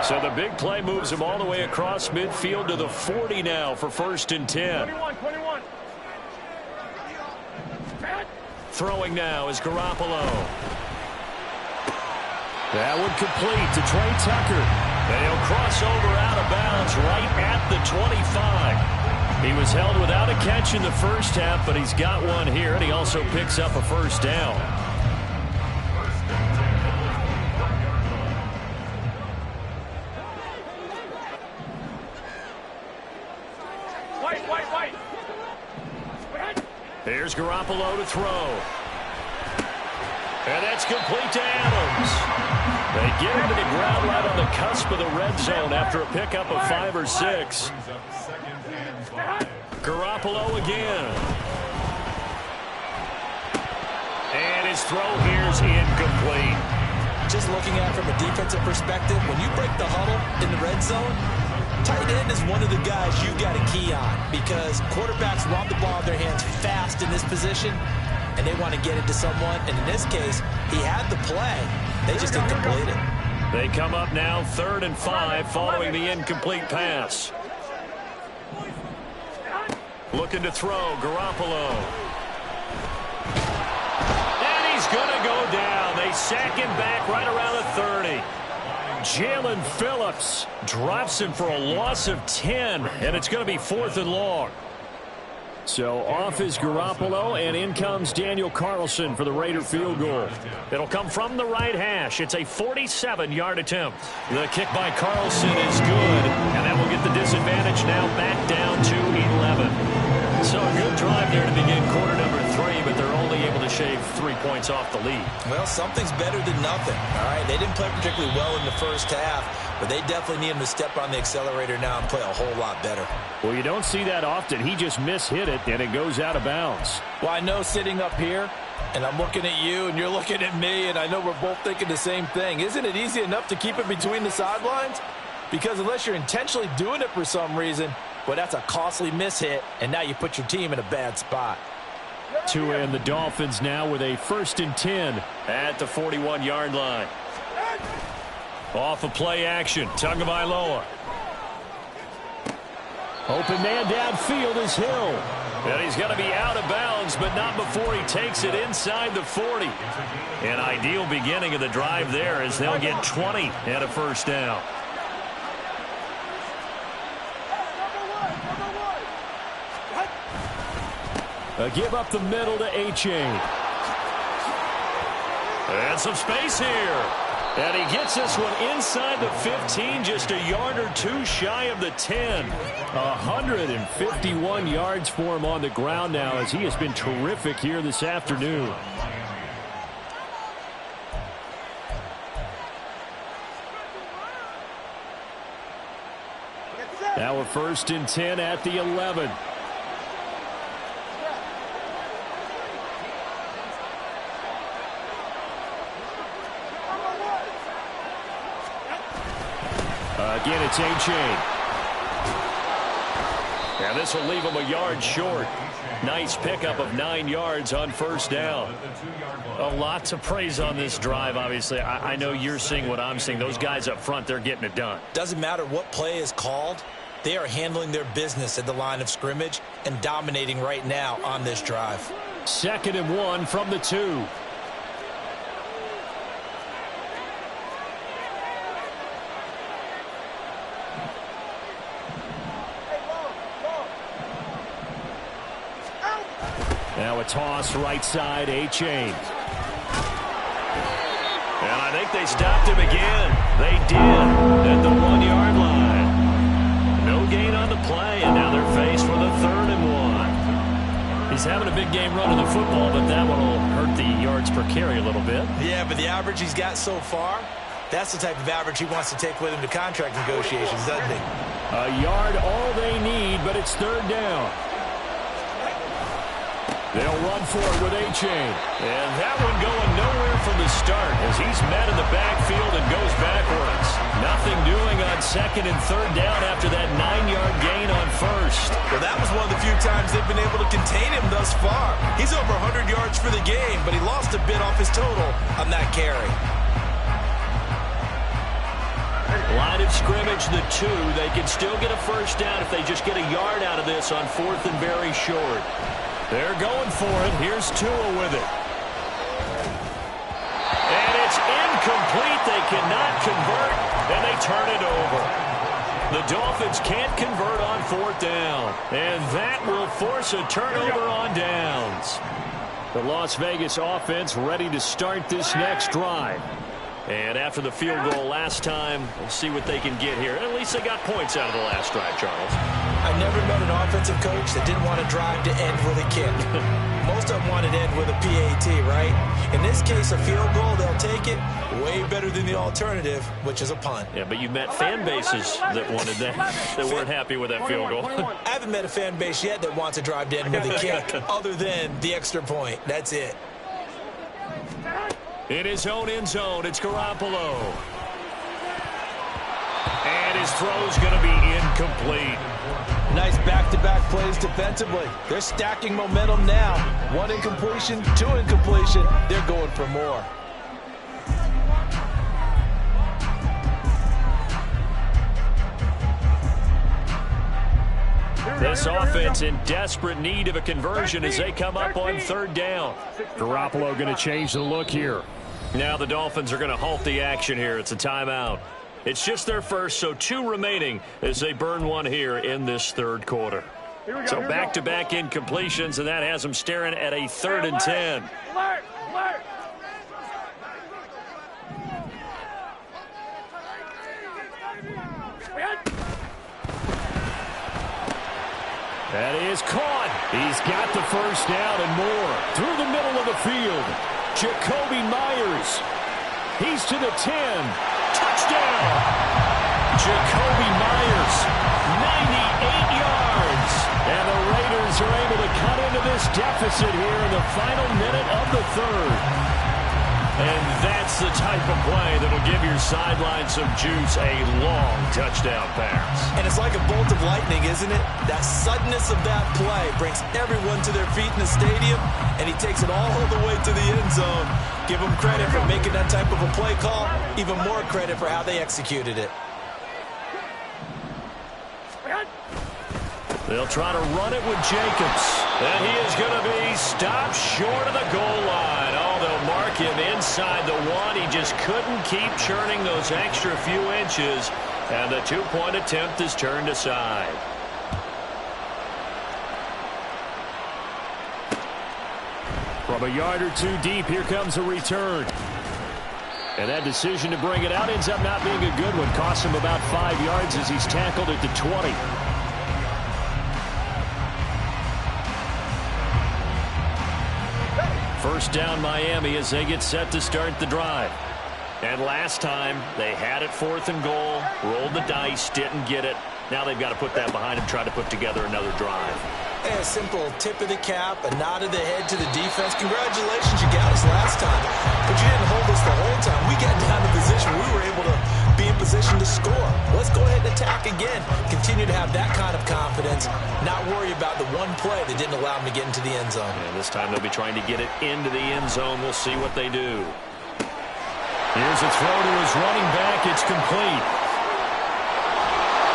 So the big play moves him all the way across midfield to the 40 now for 1st and 10. 21. Throwing now is Garoppolo. That one complete to Trey Tucker. And he'll cross over out of bounds right at the 25. He was held without a catch in the first half, but he's got one here, and he also picks up a first down. White. Here's Garoppolo to throw. And that's complete to Adams. They get him to the ground right on the cusp of the red zone after a pickup of 5 or 6. Garoppolo again. And his throw here's incomplete. Just looking at it from a defensive perspective, when you break the huddle in the red zone, tight end is one of the guys you've got to key on because quarterbacks want the ball in their hands fast in this position, and they want to get it to someone. And in this case, he had the play. They just didn't complete it. They come up now 3rd and 5 following the incomplete pass. Looking to throw, Garoppolo. And he's going to go down. They sack him back right around the 30. Jalen Phillips drops him for a loss of 10, and it's going to be 4th and long. So off is Garoppolo, and in comes Daniel Carlson for the Raider field goal. It'll come from the right hash. It's a 47-yard attempt. The kick by Carlson is good, and that will get the disadvantage now back down to 11. So a good drive there to begin quarter number 3, but they're only able to shave 3 points off the lead. Well, something's better than nothing. All right, they didn't play particularly well in the first half, but they definitely need him to step on the accelerator now and play a whole lot better. Well, you don't see that often. He just mishit it, and it goes out of bounds. Well, I know sitting up here, and I'm looking at you, and you're looking at me, and I know we're both thinking the same thing. Isn't it easy enough to keep it between the sidelines? Because unless you're intentionally doing it for some reason, well, that's a costly mishit, and now you put your team in a bad spot. Tua and the Dolphins now with a 1st and 10 at the 41-yard line. Off of play action, Tagovailoa. Open man downfield is Hill. And he's going to be out of bounds, but not before he takes it inside the 40. An ideal beginning of the drive there as they'll get 20 and a first down. A give up the middle to A-Chain. And some space here. And he gets this one inside the 15, just a yard or 2 shy of the 10. 151 yards for him on the ground now as he has been terrific here this afternoon. Now a 1st and 10 at the 11. Again, it's A-Chain. And this will leave him a yard short. Nice pickup of 9 yards on first down. A lot to praise on this drive, obviously. I know you're seeing what I'm seeing. Those guys up front, they're getting it done. Doesn't matter what play is called. They are handling their business at the line of scrimmage and dominating right now on this drive. 2nd and 1 from the 2. Now a toss right side, A-Chain. And I think they stopped him again. They did at the 1-yard line. on the play, and now they're faced with a 3rd and 1. He's having a big game running the football, but that one will hurt the yards per carry a little bit. Yeah, but the average he's got so far, that's the type of average he wants to take with him to contract negotiations, doesn't he? A yard all they need, but it's 3rd down. They'll run for it with A-Chain. And that one going nowhere from the start as he's met in the backfield and goes backwards. Nothing doing on 2nd and 3rd down after that 9-yard gain on 1st. Well, that was one of the few times they've been able to contain him thus far. He's over 100 yards for the game, but he lost a bit off his total on that carry. Line of scrimmage, the 2. They can still get a 1st down if they just get a yard out of this on 4th and very short. They're going for it. Here's Tua with it. And it's incomplete. They cannot convert, and they turn it over. The Dolphins can't convert on 4th down, and that will force a turnover on downs. The Las Vegas offense ready to start this next drive. And after the field goal last time, we'll see what they can get here. At least they got points out of the last drive, Charles. I never met an offensive coach that didn't want to drive to end with a kick. Most of them wanted to end with a PAT, right? In this case, a field goal, they'll take it. Way better than the alternative, which is a punt. Yeah, but you met fan bases that wanted that, that weren't happy with that field goal. I haven't met a fan base yet that wants to drive to end with a kick, other than the extra point. That's it. In his own end zone, it's Garoppolo. And his throw's going to be incomplete. Nice back-to-back plays defensively. They're stacking momentum now. 1 incompletion, 2 incompletion. They're going for more. This offense in desperate need of a conversion as they come up on 3rd down. Garoppolo going to change the look here. Now the Dolphins are going to halt the action here. It's a timeout. It's just their first, so 2 remaining as they burn one here in this 3rd quarter. So back-to-back incompletions, and that has them staring at a 3rd and 10. That is caught. He's got the 1st down and more. Through the middle of the field. Jacoby Myers. He's to the 10. Touchdown. Jacoby Myers. 98 yards. And the Raiders are able to cut into this deficit here in the final minute of the 3rd. And that's the type of play that'll give your sideline some juice, a long touchdown pass. And it's like a bolt of lightning, isn't it? That suddenness of that play brings everyone to their feet in the stadium, and he takes it all the way to the end zone. Give him credit for making that type of a play call, even more credit for how they executed it. They'll try to run it with Jacobs. And he is going to be stopped short of the goal line. Oh, they'll mark him inside the 1. He just couldn't keep churning those extra few inches. And the 2-point attempt is turned aside. From a yard or 2 deep, here comes a return. And that decision to bring it out ends up not being a good one. Costs him about 5 yards as he's tackled at the 20. First down Miami as they get set to start the drive. And last time they had it 4th and goal, rolled the dice, didn't get it. Now they've got to put that behind them, try to put together another drive. Hey, a simple tip of the cap, a nod of the head to the defense. Congratulations, you got us last time. But you didn't hold us the whole time. We got down in position. We were able to be in position to score. Let's go ahead and attack again. Continue to have that kind of confidence. Not worry about the one play that didn't allow them to get into the end zone. And this time they'll be trying to get it into the end zone. We'll see what they do. Here's a throw to his running back. It's complete.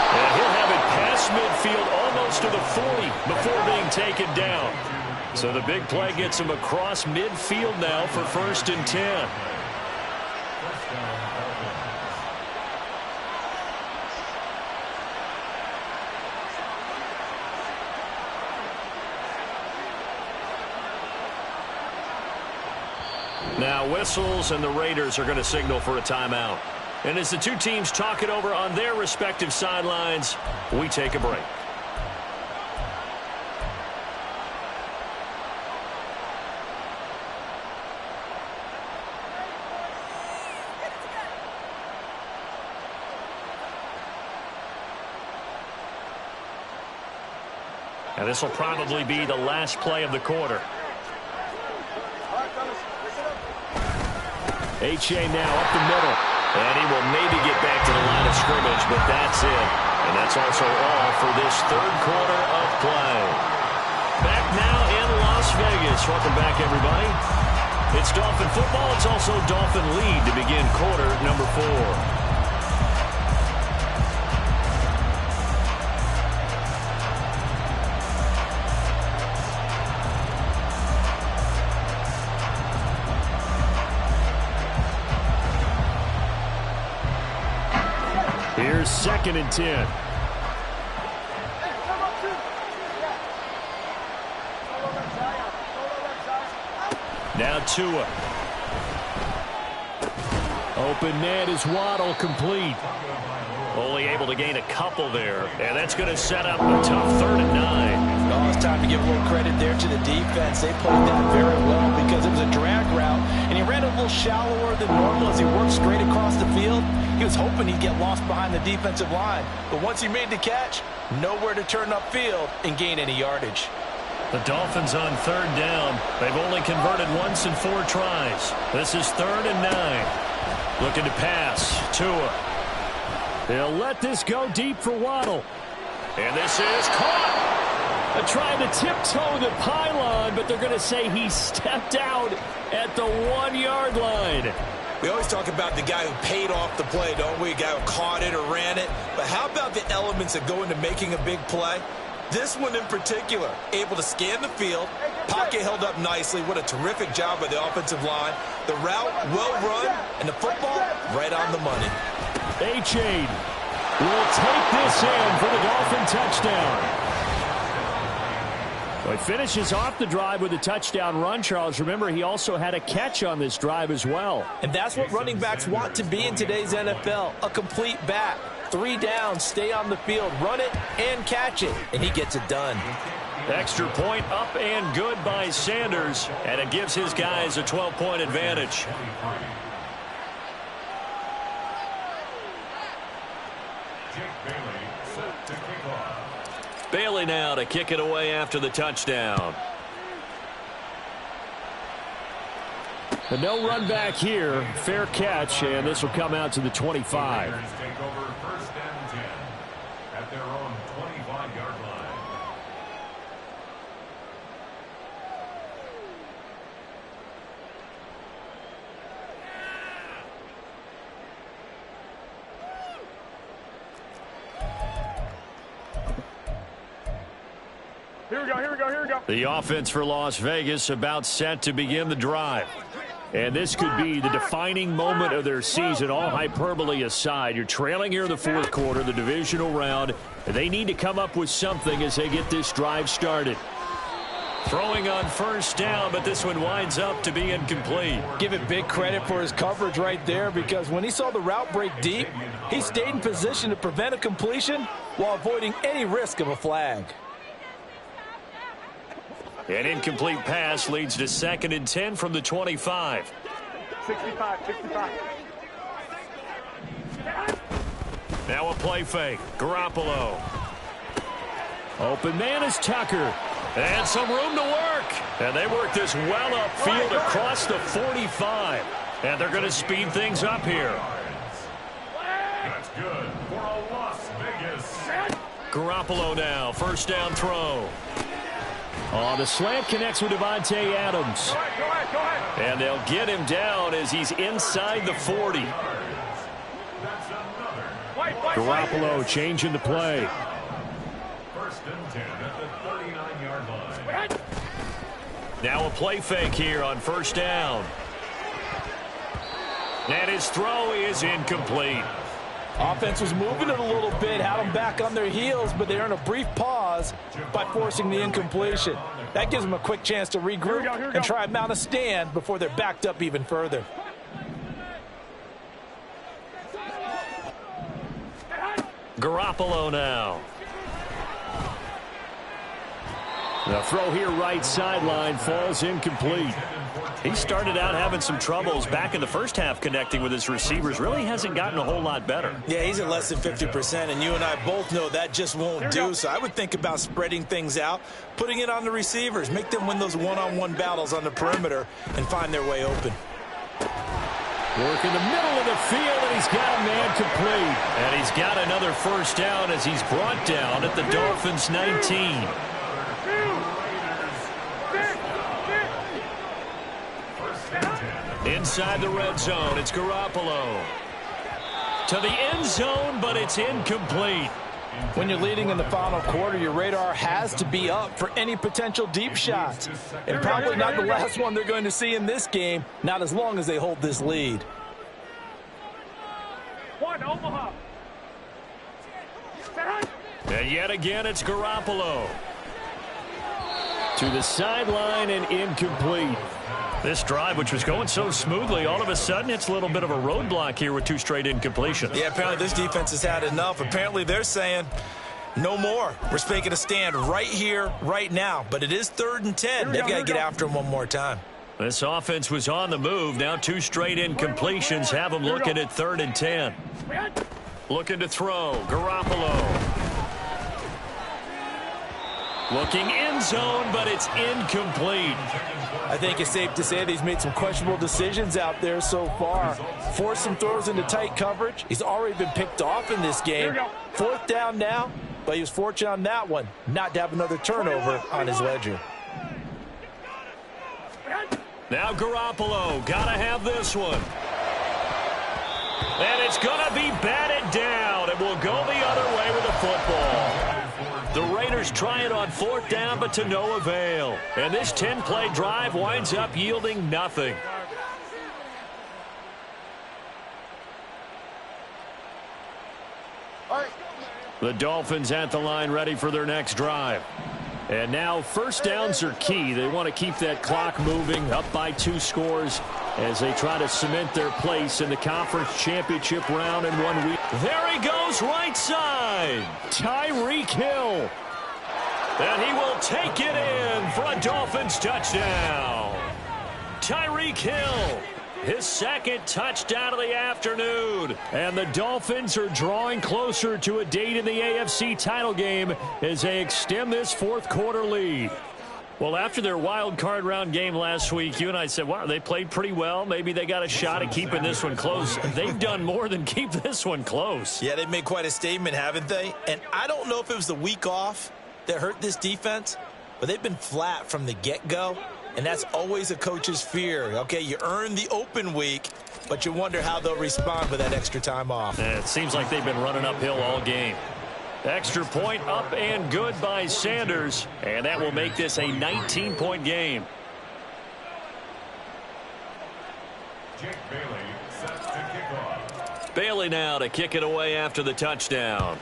And he'll have it past midfield almost to the 40 before being taken down. So the big play gets him across midfield now for 1st and 10. Now whistles, and the Raiders are going to signal for a timeout. And as the 2 teams talk it over on their respective sidelines, we take a break. And this will probably be the last play of the quarter. H.A. now up the middle. And he will maybe get back to the line of scrimmage, but that's it. And that's also all for this third quarter of play. Back now in Las Vegas. Welcome back, everybody. It's Dolphin football. It's also Dolphin lead to begin quarter number 4. Here's 2nd and 10. Now Tua. Open net is Waddle, complete. Only able to gain a couple there. And that's going to set up a tough 3rd and 9. Oh, it's time to give a little credit there to the defense. They played that very well because it was a drag route, and he ran a little shallower than normal as he worked straight across the field. He was hoping he'd get lost behind the defensive line. But once he made the catch, nowhere to turn upfield and gain any yardage. The Dolphins on 3rd down. They've only converted once in 4 tries. This is 3rd and 9. Looking to pass. Tua. They'll let this go deep for Waddle. And this is caught. They're trying to tiptoe the pylon, but they're going to say he stepped out at the 1-yard line. We always talk about the guy who paid off the play, don't we? A guy who caught it or ran it. But how about the elements that go into making a big play? This one in particular, able to scan the field, pocket held up nicely. What a terrific job by the offensive line. The route well run, and the football right on the money. A-Chain will take this in for the Dolphin touchdown. Well, he finishes off the drive with a touchdown run, Charles. Remember, he also had a catch on this drive as well. And that's what running backs want to be in today's NFL, a complete back. 3 downs, stay on the field, run it, and catch it. And he gets it done. Extra point up and good by Sanders. And it gives his guys a 12-point advantage. Bailey now to kick it away after the touchdown. But no run back here. Fair catch, and this will come out to the 25. Take over 1st and 10 at their own 25-yard line. Here we go, here we go, here we go. The offense for Las Vegas about set to begin the drive. And this could be the defining moment of their season, all hyperbole aside. You're trailing here in the 4th quarter, the divisional round. They need to come up with something as they get this drive started. Throwing on 1st down, but this one winds up to be incomplete. Give it big credit for his coverage right there, because when he saw the route break deep, he stayed in position to prevent a completion while avoiding any risk of a flag. An incomplete pass leads to 2nd and 10 from the 25. 65. Now a play fake. Garoppolo. Open man is Tucker. And some room to work. And they work this well upfield across the 45. And they're going to speed things up here. That's good for a Las Vegas. Garoppolo now. 1st down throw. Oh, the slant connects with Devontae Adams. Go ahead. And they'll get him down as he's inside the 40. Garoppolo changing the play. 1st and 10 at the 39-yard line. Now a play fake here on 1st down. And his throw is incomplete. Offense was moving it a little bit, had them back on their heels, but they earned a brief pause by forcing the incompletion. That gives them a quick chance to regroup and try and mount a stand before they're backed up even further. Garoppolo now. The throw here right sideline falls incomplete. He started out having some troubles back in the first half connecting with his receivers. Really hasn't gotten a whole lot better. Yeah, he's at less than 50%, and you and I both know that just won't do. So I would think about spreading things out, putting it on the receivers, make them win those one-on-one battles on the perimeter and find their way open. Work in the middle of the field, and he's got a man complete. And he's got another first down as he's brought down at the Dolphins' 19. Inside the red zone, it's Garoppolo. To the end zone, but it's incomplete. When you're leading in the final quarter, your radar has to be up for any potential deep shots. And probably not the last one they're going to see in this game, not as long as they hold this lead. One, Omaha. And yet again, it's Garoppolo. To the sideline and incomplete. This drive, which was going so smoothly, all of a sudden it's a little bit of a roadblock here with 2 straight incompletions. Yeah, apparently this defense has had enough. Apparently they're saying no more. We're making a stand right here, right now. But it is 3rd and 10. They've got to get after him one more time. This offense was on the move. Now 2 straight incompletions have them looking at 3rd and 10. Looking to throw. Garoppolo. Looking end zone, but it's incomplete. I think it's safe to say that he's made some questionable decisions out there so far. Forced some throws into tight coverage. He's already been picked off in this game. 4th down now, but he was fortunate on that one not to have another turnover on his ledger. Now Garoppolo, gotta have this one. And it's gonna be batted down. It will go the other way with the football. The Raiders try it on 4th down, but to no avail. And this 10-play drive winds up yielding nothing. The Dolphins at the line ready for their next drive. And now first downs are key. They want to keep that clock moving, up by 2 scores as they try to cement their place in the conference championship round in 1 week. There he goes, right side. Tyreek Hill. And he will take it in for a Dolphins touchdown. Tyreek Hill, his 2nd touchdown of the afternoon. And the Dolphins are drawing closer to a date in the AFC title game as they extend this 4th quarter lead. Well, after their wild card round game last week, you and I said, wow, they played pretty well. Maybe they got a shot at keeping this one close. They've done more than keep this one close. Yeah, they've made quite a statement, haven't they? And I don't know if it was the week off that hurt this defense, but they've been flat from the get-go. And that's always a coach's fear. Okay, you earn the open week, but you wonder how they'll respond with that extra time off. And it seems like they've been running uphill all game. Extra point up and good by Sanders, and that will make this a 19-point game. Jake Bailey sets to kick off. Bailey now to kick it away after the touchdown.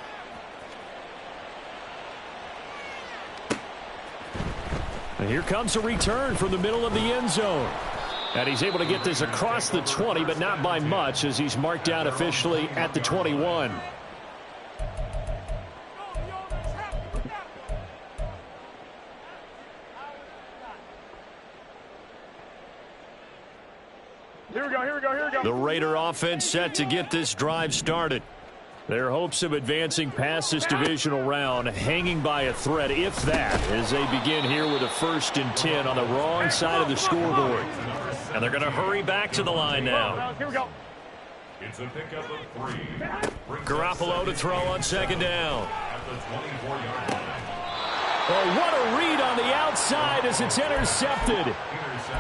And here comes a return from the middle of the end zone. And he's able to get this across the 20, but not by much as he's marked down officially at the 21. Here we go, here we go, here we go. The Raider offense set to get this drive started. Their hopes of advancing past this divisional round hanging by a thread, if that, as they begin here with a 1st and 10 on the wrong side of the scoreboard. And they're going to hurry back to the line now. Here we go. It's a pickup of 3. Garoppolo to throw on 2nd down. At the 24-yard line. Oh, what a read on the outside as it's intercepted.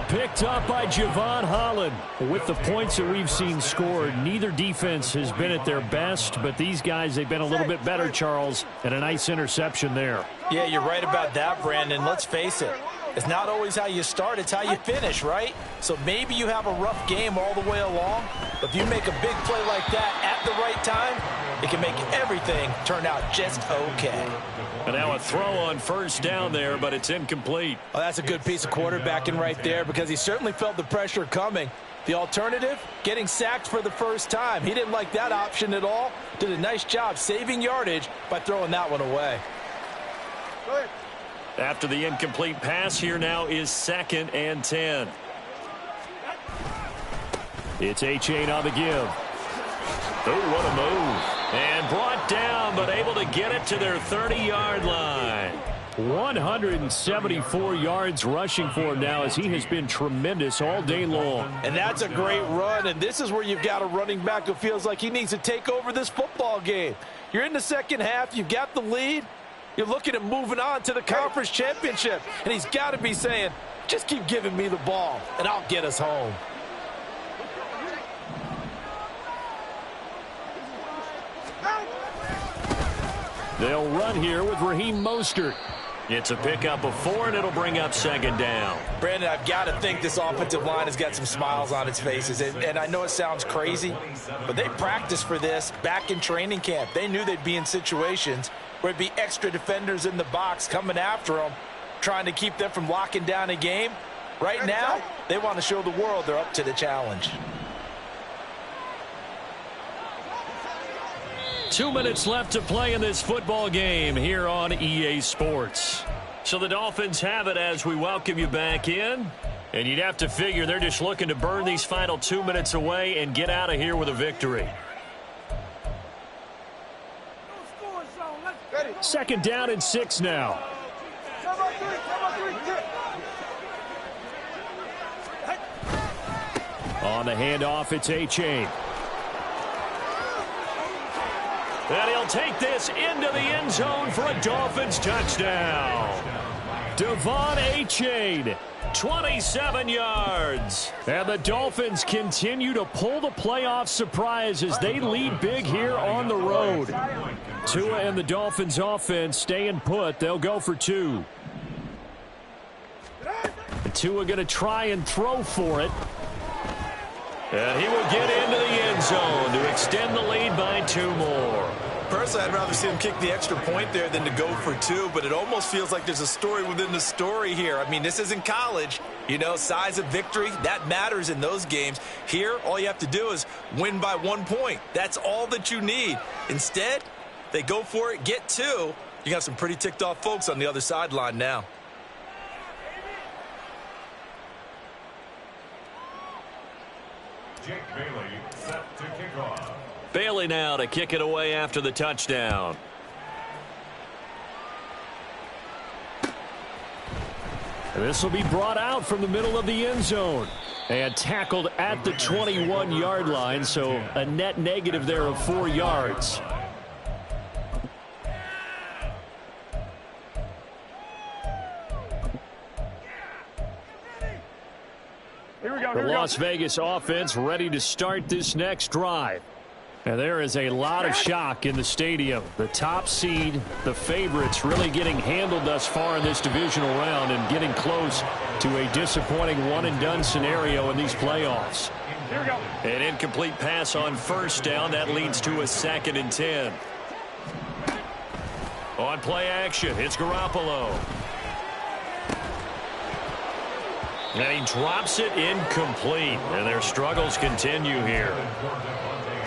Picked up by Javon Holland. With the points that we've seen scored, neither defense has been at their best, but these guys, they've been a little bit better, Charles, and a nice interception there. Yeah, you're right about that, Brandon. Let's face it. It's not always how you start, it's how you finish, right? So maybe you have a rough game all the way along, but if you make a big play like that at the right time, it can make everything turn out just okay. And now a throw on 1st down there, but it's incomplete. Oh, that's a good piece of quarterbacking right there because he certainly felt the pressure coming. The alternative, getting sacked for the first time. He didn't like that option at all. Did a nice job saving yardage by throwing that one away. Go ahead. After the incomplete pass, here now is 2nd and 10. It's A-Chain on the give. Oh, what a move. And brought down, but able to get it to their 30-yard line. 174 yards rushing for him now, as he has been tremendous all day long. And that's a great run, and this is where you've got a running back who feels like he needs to take over this football game. You're in the second half, you've got the lead, you're looking at moving on to the conference championship, and he's got to be saying, just keep giving me the ball, and I'll get us home. They'll run here with Raheem Mostert. It's a pickup of 4, and it'll bring up second down. Brandon, I've got to think this offensive line has got some smiles on its faces. And I know it sounds crazy, but they practiced for this back in training camp. They knew they'd be in situations where it'd be extra defenders in the box coming after them, trying to keep them from locking down a game. Right now, they want to show the world they're up to the challenge. 2 minutes left to play in this football game here on EA Sports. So the Dolphins have it as we welcome you back in. And you'd have to figure they're just looking to burn these final 2 minutes away and get out of here with a victory. Second down and 6 now. On the handoff, it's A-Chain. And he'll take this into the end zone for a Dolphins touchdown. Devon A-Chain, 27 yards. And the Dolphins continue to pull the playoff surprise as they lead big here on the road. Tua and the Dolphins offense staying put. They'll go for 2. And Tua going to try and throw for it. And he will get into the end zone to extend the lead by 2 more. Personally, I'd rather see him kick the extra point there than to go for 2, but it almost feels like there's a story within the story here. I mean, this isn't college. You know, size of victory, that matters in those games. Here, all you have to do is win by 1 point. That's all that you need. Instead, they go for it, get 2. You got some pretty ticked off folks on the other sideline now. Jake Bailey set to kick off. Bailey now to kick it away after the touchdown. And this will be brought out from the middle of the end zone and tackled at the 21-yard line, so a net negative there of 4 yards. The Las Vegas offense ready to start this next drive. And there is a lot of shock in the stadium. The top seed, the favorites, really getting handled thus far in this divisional round and getting close to a disappointing one-and-done scenario in these playoffs. Here we go. An incomplete pass on first down. That leads to a 2nd and 10. On play action, it's Garoppolo. And he drops it incomplete. And their struggles continue here.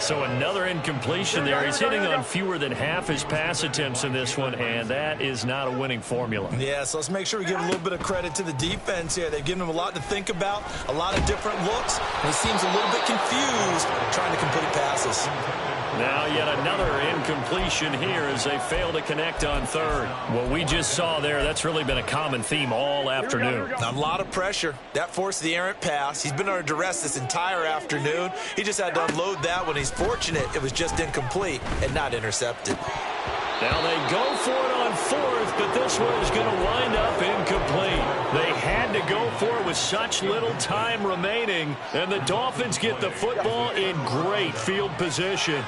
So another incompletion there. He's hitting on fewer than half his pass attempts in this one, and that is not a winning formula. Yeah, so let's make sure we give a little bit of credit to the defense here. They've given him a lot to think about, a lot of different looks, and he seems a little bit confused trying to complete passes. Now yet another incompletion here as they fail to connect on third. What we just saw there, that's really been a common theme all afternoon. A lot of pressure. That forced the errant pass. He's been under duress this entire afternoon. He just had to unload that when he's fortunate it was just incomplete and not intercepted. Now they go for it on fourth, but this one is going to wind up incomplete. They had to go for it with such little time remaining, and the Dolphins get the football in great field position.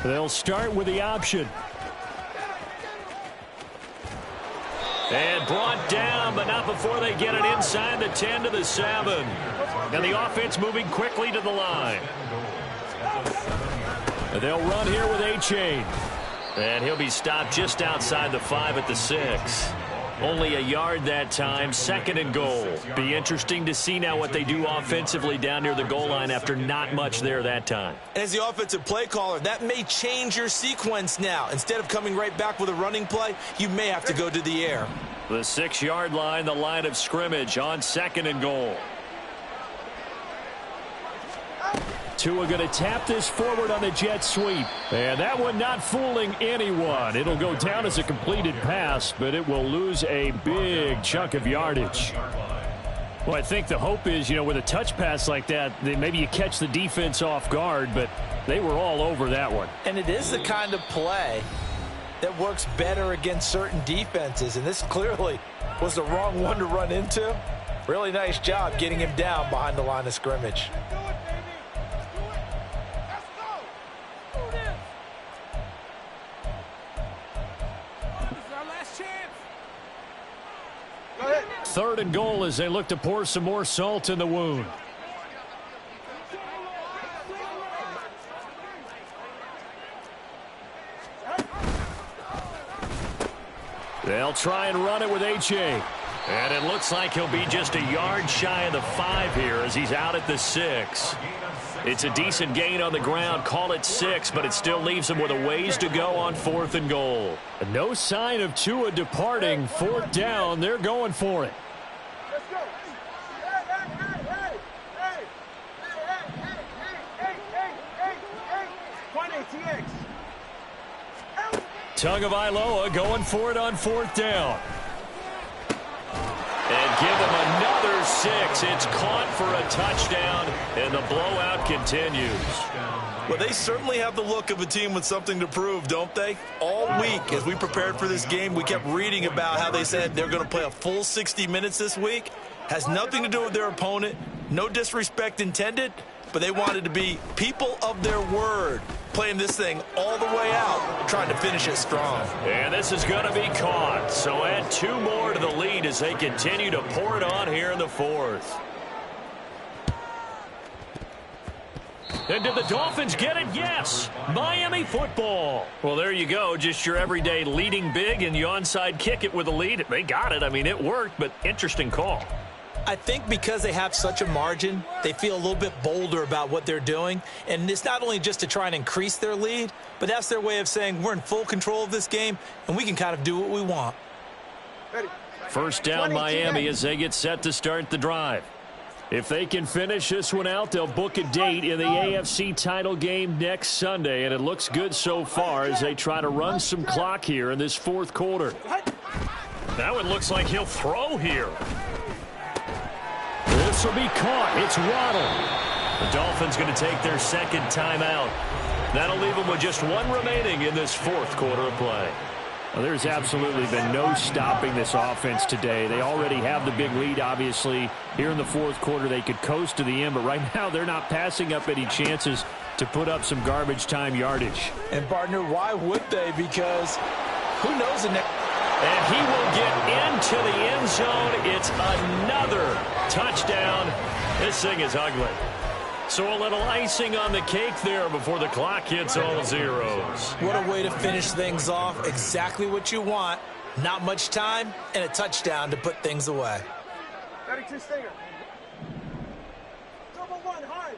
They'll start with the option. And brought down, but not before they get it inside the 10 to the 7. And the offense moving quickly to the line. And they'll run here with A-Chain. And he'll be stopped just outside the 5 at the 6. Only a yard that time, 2nd and goal. Be interesting to see now what they do offensively down near the goal line after not much there that time. And as the offensive play caller, that may change your sequence now. Instead of coming right back with a running play, you may have to go to the air. The 6-yard line, the line of scrimmage on 2nd and goal. Tua going to tap this forward on the jet sweep. And that one not fooling anyone. It'll go down as a completed pass, but it will lose a big chunk of yardage. Well, I think the hope is, with a touch pass like that, maybe you catch the defense off guard, but they were all over that one. And it is the kind of play that works better against certain defenses, and this clearly was the wrong one to run into. Really nice job getting him down behind the line of scrimmage. Third and goal as they look to pour some more salt in the wound. They'll try and run it with H.A. And it looks like he'll be just a yard shy of the 5 here as he's out at the 6. It's a decent gain on the ground. Call it 6, but it still leaves him with a ways to go on 4th and goal. No sign of Tua departing. 4th down. They're going for it. Tagovailoa going for it on 4th down. And give him another 6. It's caught for a touchdown, and the blowout continues. Well, they certainly have the look of a team with something to prove, don't they? All week, as we prepared for this game, we kept reading about how they said they're going to play a full 60 minutes this week. Has nothing to do with their opponent. No disrespect intended, but they wanted to be people of their word, playing this thing all the way out, trying to finish it strong. And this is going to be caught. So add 2 more to the lead as they continue to pour it on here in the 4th. And did the Dolphins get it? Yes. Miami football. Well, there you go. Just your everyday leading big, and you onside kick it with a lead. They got it. I mean, it worked, but interesting call. I think because they have such a margin, they feel a little bit bolder about what they're doing. And it's not only just to try and increase their lead, but that's their way of saying we're in full control of this game, and we can kind of do what we want. First down, Miami, as they get set to start the drive. If they can finish this one out, they'll book a date in the AFC title game next Sunday, and it looks good so far as they try to run some clock here in this 4th quarter. Now it looks like he'll throw here. This will be caught. It's Waddle. The Dolphins going to take their 2nd timeout. That'll leave them with just 1 remaining in this 4th quarter of play. Well, there's absolutely been no stopping this offense today. They already have the big lead, obviously. Here in the 4th quarter, they could coast to the end, but right now they're not passing up any chances to put up some garbage time yardage. And, partner, why would they? Because who knows the next... And he will get into the end zone. It's another touchdown. This thing is ugly. So a little icing on the cake there before the clock hits all zeros. What a way to finish things off. Exactly what you want. Not much time and a touchdown to put things away. 32 Stinger. Double 1, hard.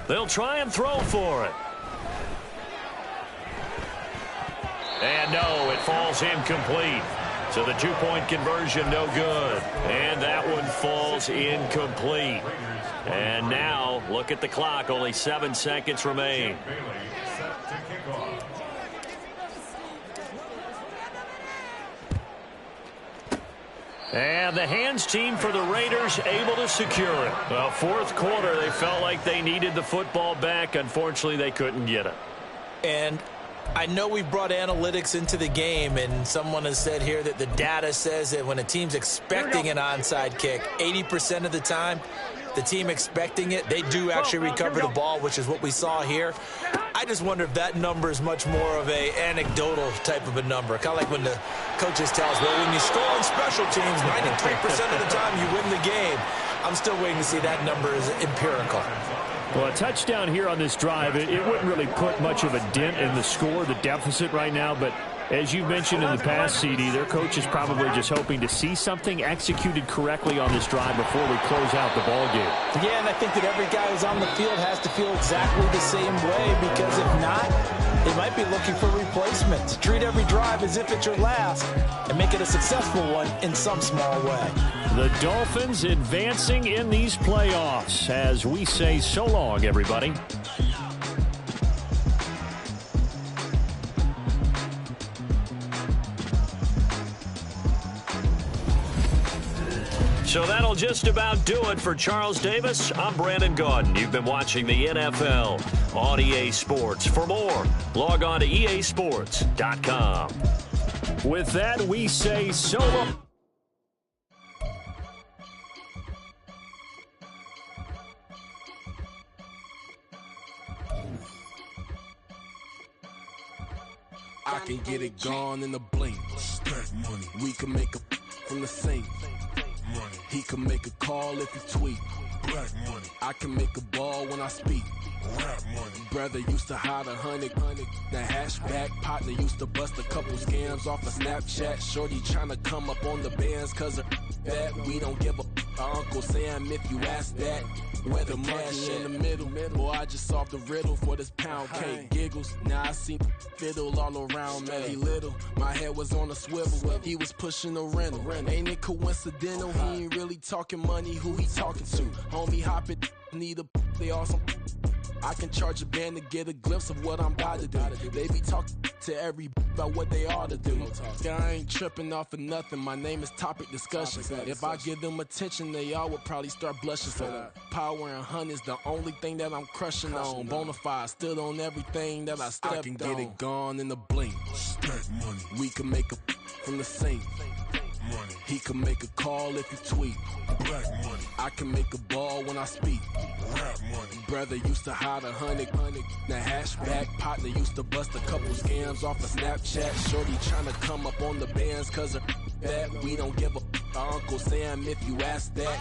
They'll try and throw for it. And no, it falls incomplete. So the 2-point conversion, no good. And that one falls incomplete. And now, look at the clock. Only 7 seconds remain. And the hands team for the Raiders able to secure it. Well, 4th quarter, they felt like they needed the football back. Unfortunately, they couldn't get it. And I know we brought analytics into the game, and someone has said here that the data says that when a team's expecting an onside kick, 80% of the time, the team expecting it, they do actually recover the ball, which is what we saw here. I just wonder if that number is much more of a anecdotal type of a number. Kind of like when the coaches tell us, well, when you score on special teams, 93% of the time you win the game. I'm still waiting to see that number is empirical. Well, a touchdown here on this drive, it wouldn't really put much of a dent in the score, the deficit right now, but as you mentioned in the past, CD, their coach is probably just hoping to see something executed correctly on this drive before we close out the ball game. Yeah, and I think that every guy who's on the field has to feel exactly the same way, because if not, they might be looking for replacements. Treat every drive as if it's your last and make it a successful one in some small way. The Dolphins advancing in these playoffs as we say so long, everybody. So that'll just about do it for Charles Davis. I'm Brandon Gaudin. You've been watching the NFL on EA Sports. For more, log on to easports.com. With that, we say so long. I can get it gone in a blink. Stack money. We can make a from the sink. Money. He can make a call if he tweet. Black money. I can make a ball when I speak. Rap money. Brother used to hide 100. The hashback partner used to bust a couple scams off of Snapchat. Shorty tryna come up on the bands cause of that. We don't give a Uncle Sam if you ask that. Where the cash in the middle. Boy, I just solved the riddle for this pound cake. Giggles, now I see fiddle all around me. He little, my head was on a swivel. He was pushing a rental. Ain't it coincidental? He ain't really talking money, who he talking to? Homie hopping, need a, they awesome. I can charge a band to get a glimpse of what I'm about to do. They be talking to every about what they ought to do. I ain't tripping off of nothing. My name is Topic Discussion. If I give them attention, they all would probably start blushing. So power and hunt is the only thing that I'm crushing on. Bonafide, stood on everything that I stepped on. I can get it gone in a blink. Stack money. We can make a from the sink. Money. He can make a call if he tweet. Black money. I can make a ball when I speak. Rap money. Brother used to hide 100. The hashback partner used to bust a couple scams off of Snapchat. Shorty tryna come up on the bands cause of that. We don't give a Uncle Sam if you ask that.